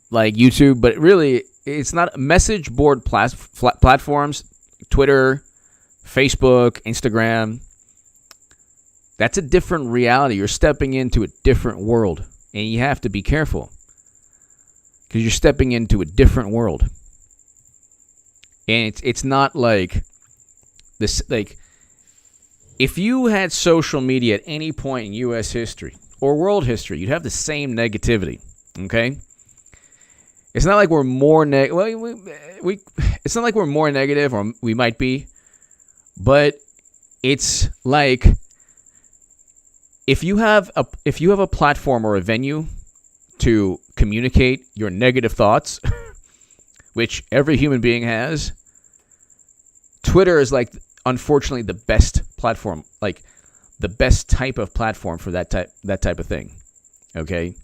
like YouTube, but really it's not. Message board platforms, Twitter, Facebook, Instagram, that's a different reality. You're stepping into a different world, and you have to be careful because you're stepping into a different world. And it's not like this. If you had social media at any point in U.S. history or world history, you'd have the same negativity. Okay, it's not like we're more it's not like we're more negative, or we might be, but it's like if you have a platform or a venue to communicate your negative thoughts, which every human being has, Twitter is unfortunately the best platform, the best type of platform for that type of thing. Okay?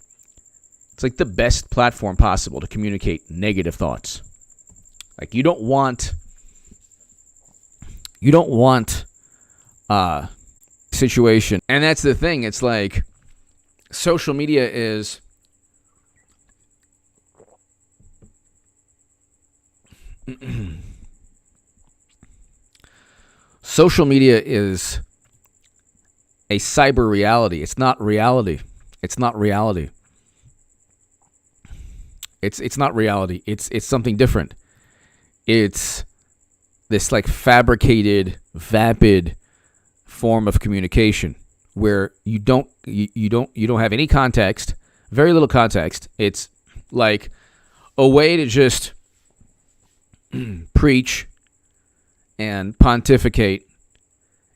It's the best platform possible to communicate negative thoughts. You don't want situation. And that's the thing. It's social media is social media is a cyber reality. It's not reality. It's not reality. It's not reality. It's something different. It's this fabricated, vapid form of communication where you don't have any context, very little context. It's like a way to just preach and pontificate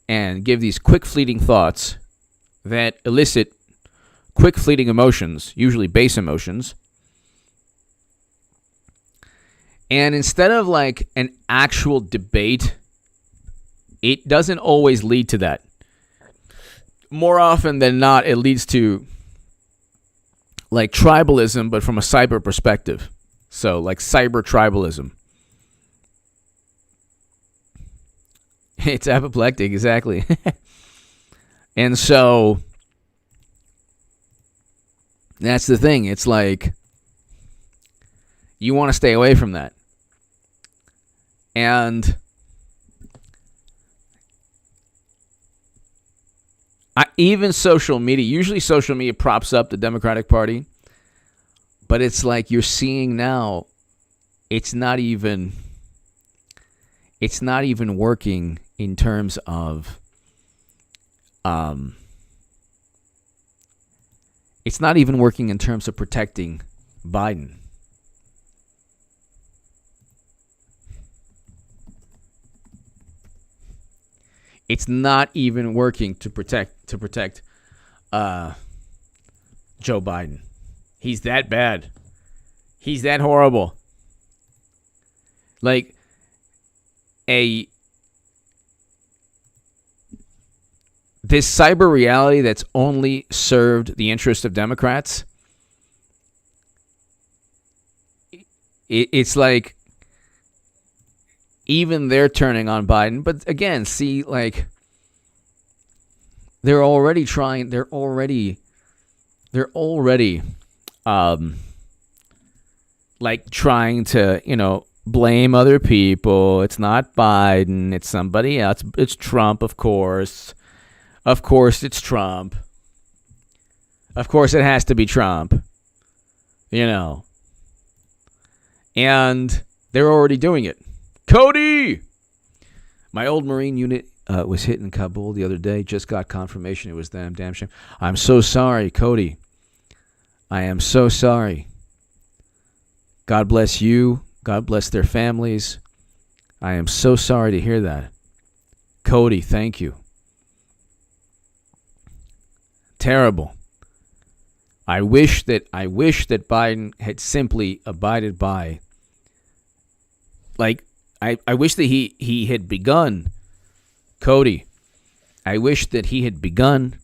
and give these quick fleeting thoughts that elicit quick fleeting emotions, usually base emotions. And instead of an actual debate, it doesn't always lead to that. More often than not, it leads to tribalism, but from a cyber perspective. So cyber tribalism. It's apoplectic, exactly. And so that's the thing. It's you want to stay away from that. And even social media, usually social media props up the Democratic Party, but it's you're seeing now, it's not even working in terms of it's not even working in terms of protecting Biden. It's not even working to protect Joe Biden. He's that bad. He's that horrible. Like this cyber reality that's only served the interest of Democrats. It's like even they're turning on Biden. But again, see, like they're already trying. They're already like trying to, blame other people. It's not Biden. It's somebody else. It's Trump, of course. Of course, it's Trump. Of course, it has to be Trump. And they're already doing it. Cody! My old Marine unit was hit in Kabul the other day. Just got confirmation it was them. Damn shame. I'm so sorry, Cody. I am so sorry. God bless you. God bless their families. I am so sorry to hear that. Cody, thank you. Terrible. I wish that Biden had simply abided by. Like, I wish that he had begun, Cody, I wish that he had begun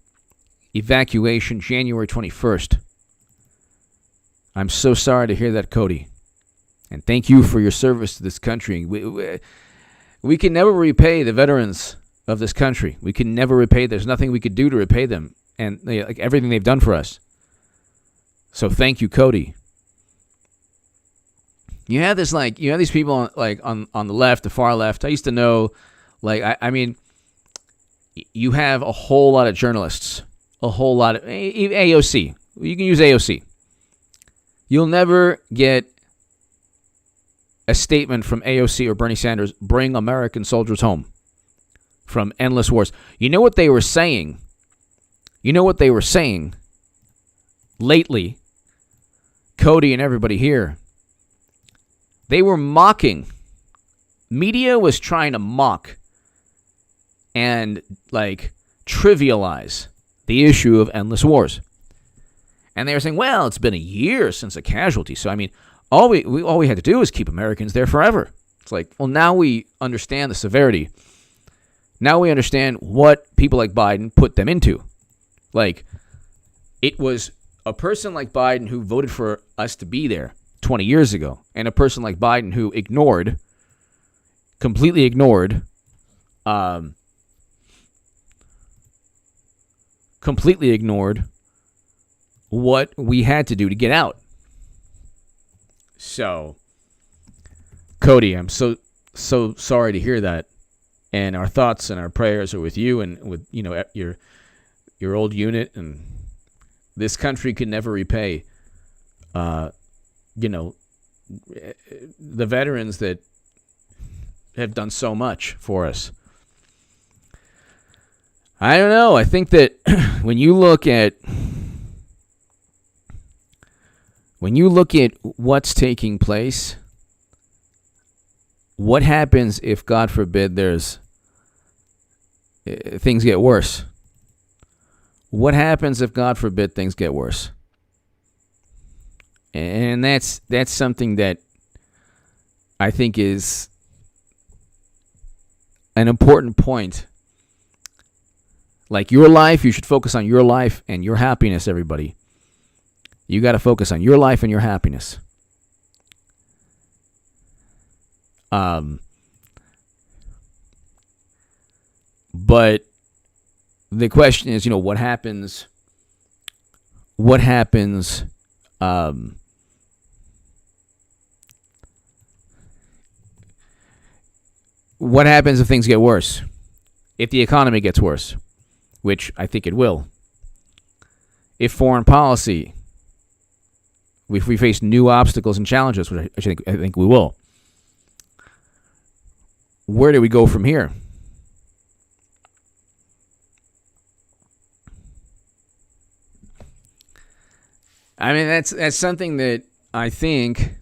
evacuation January 21st. I'm so sorry to hear that, Cody. And thank you for your service to this country. We can never repay the veterans of this country. We can never repay. There's nothing we could do to repay them and like everything they've done for us. So thank you, Cody. You have these people on the left, the far left. I used to know, I mean, you have a whole lot of journalists, a whole lot of AOC. You can use AOC. You'll never get a statement from AOC or Bernie Sanders, bring American soldiers home from endless wars. You know what they were saying? Lately, Cody and everybody here, they were mocking. Media was trying to mock and trivialize the issue of endless wars. And they were saying, well, it's been a year since a casualty. So, I mean, all we had to do is keep Americans there forever. It's like, well, now we understand the severity. Now we understand what people like Biden put them into. Like, it was a person like Biden who voted for us to be there 20 years ago, and a person like Biden who completely ignored what we had to do to get out. So, Cody, I'm so sorry to hear that, and our thoughts and our prayers are with you and with your old unit, and this country could never repay the veterans that have done so much for us. I don't know. I think that when you look at what's taking place, what happens if, God forbid, things get worse? What happens if, God forbid, things get worse? And that's something that I think is an important point. Like your life, you should focus on your life and your happiness, everybody. You got to focus on your life and your happiness. But the question is, what happens? What happens? What happens if things get worse? If the economy gets worse, which I think it will. If foreign policy, if we face new obstacles and challenges, which I think we will. Where do we go from here? I mean, that's something that I think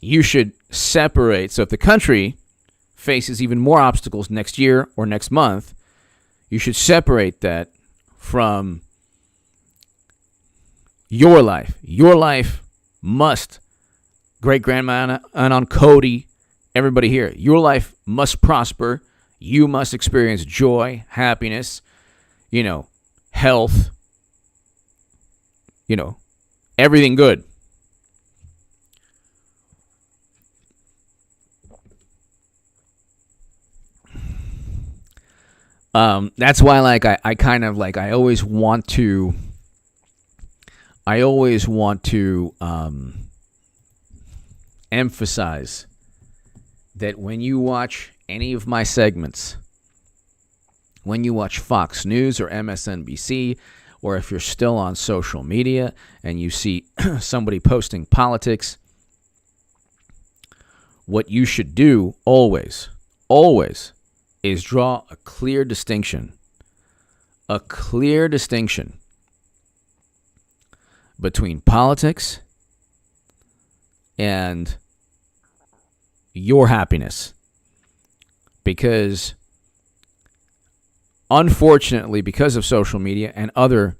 you should separate. So if the country faces even more obstacles next year or next month, you should separate that from your life. Your life must, great-grandma and on Cody, everybody here, your life must prosper. You must experience joy, happiness, health, everything good. That's why, I always want to emphasize that when you watch any of my segments, when you watch Fox News or MSNBC, or if you're still on social media and you see somebody posting politics, what you should do always is draw a clear distinction between politics and your happiness. Because, unfortunately, because of social media and other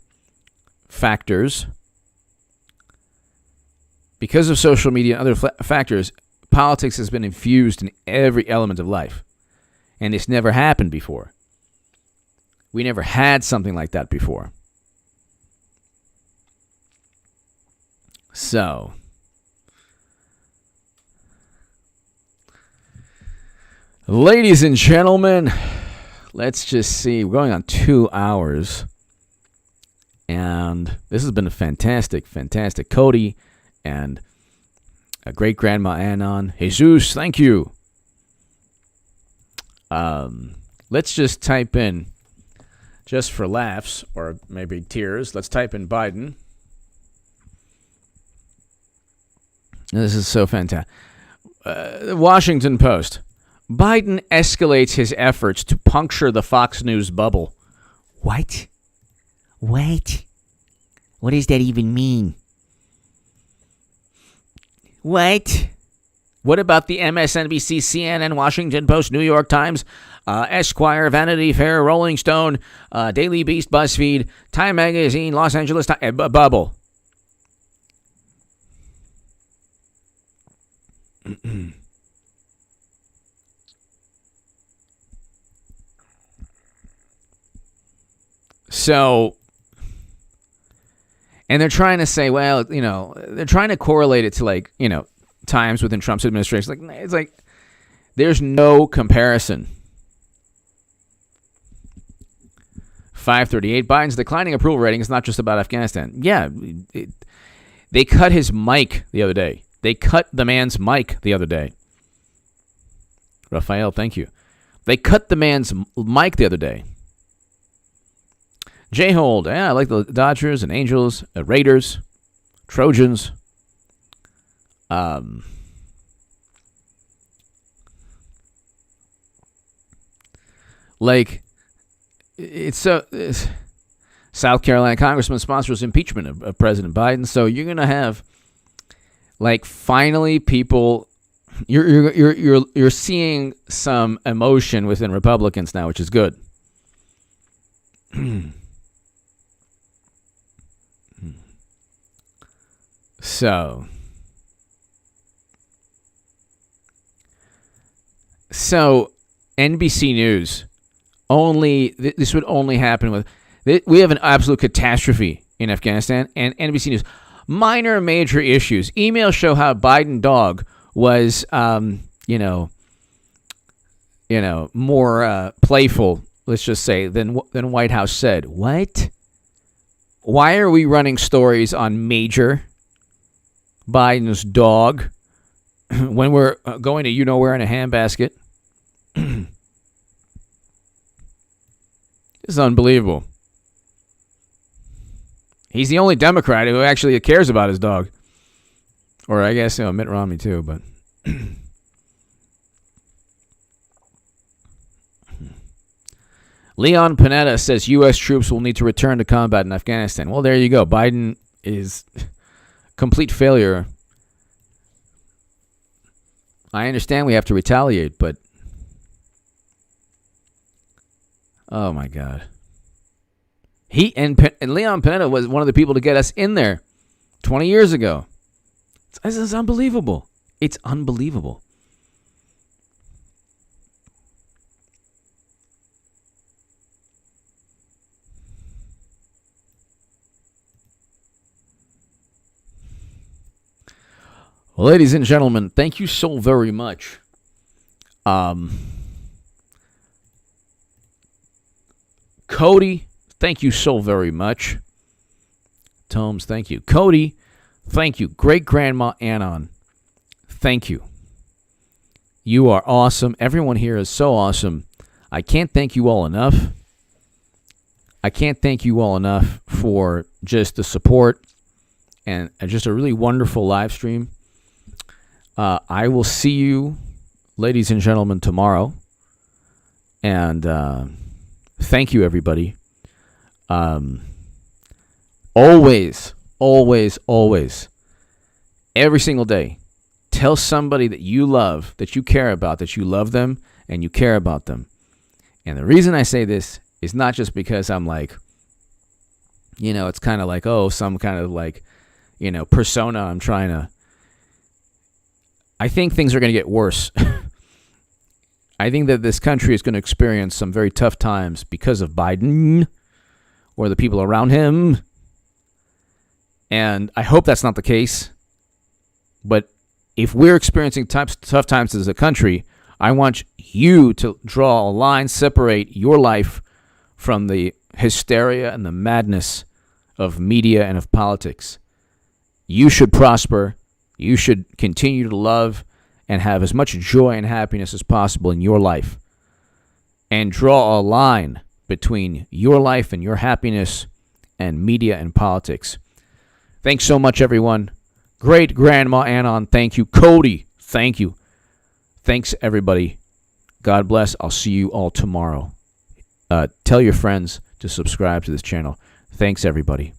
factors, politics has been infused in every element of life. And it's never happened before. We never had something like that before. So, ladies and gentlemen, let's just see. We're going on 2 hours. And this has been a fantastic Cody and a great-grandma Anon. Jesus, thank you. Let's just type in, just for laughs, or maybe tears, let's type in Biden. This is so fantastic. Washington Post. Biden escalates his efforts to puncture the Fox News bubble. What? What does that even mean? What? What about the MSNBC, CNN, Washington Post, New York Times, Esquire, Vanity Fair, Rolling Stone, Daily Beast, BuzzFeed, Time Magazine, Los Angeles bubble? So, and they're trying to say, well, they're trying to correlate it to times within Trump's administration. It's like there's no comparison. 538, Biden's declining approval rating is not just about Afghanistan. Yeah, they cut his mic the other day. They cut the man's mic the other day. Raphael, thank you. They cut the man's mic the other day. J-Hold, I like the Dodgers and Angels, Raiders, Trojans. It's South Carolina congressman sponsors impeachment of President Biden. So you're gonna have finally people. You're seeing some emotion within Republicans now, which is good. So NBC News this would only happen with we have an absolute catastrophe in Afghanistan, and NBC News minor major issues. Emails show how Biden dog was more playful, let's just say, than White House said. What? Why are we running stories on Major Biden's dog when we're going to where in a handbasket? This is unbelievable. He's the only Democrat who actually cares about his dog. Or I guess Mitt Romney too, but Leon Panetta says U.S. troops will need to return to combat in Afghanistan. Well, there you go. Biden is complete failure. I understand we have to retaliate, but Oh, my God. And Leon Panetta was one of the people to get us in there 20 years ago. It's unbelievable. It's unbelievable. Well, ladies and gentlemen, thank you so very much. Cody, thank you so very much. Tomes, thank you. Cody, thank you. Great Grandma Anon, thank you. You are awesome. Everyone here is so awesome. I can't thank you all enough. I can't thank you all enough for just the support and just a really wonderful live stream. I will see you, ladies and gentlemen, tomorrow. And thank you, everybody. Always, always, always, every single day, tell somebody that you love, that you care about, that you love them and you care about them. And the reason I say this is not just because I'm like, it's kind of like, some kind of like, persona I'm trying to. I think things are going to get worse. I think that this country is going to experience some very tough times because of Biden or the people around him. And I hope that's not the case. But if we're experiencing tough times as a country, I want you to draw a line, separate your life from the hysteria and the madness of media and of politics. You should prosper. You should continue to love and have as much joy and happiness as possible in your life. And draw a line between your life and your happiness and media and politics. Thanks so much, everyone. Great Grandma Anon, thank you. Cody, thank you. Thanks, everybody. God bless. I'll see you all tomorrow. Tell your friends to subscribe to this channel. Thanks, everybody.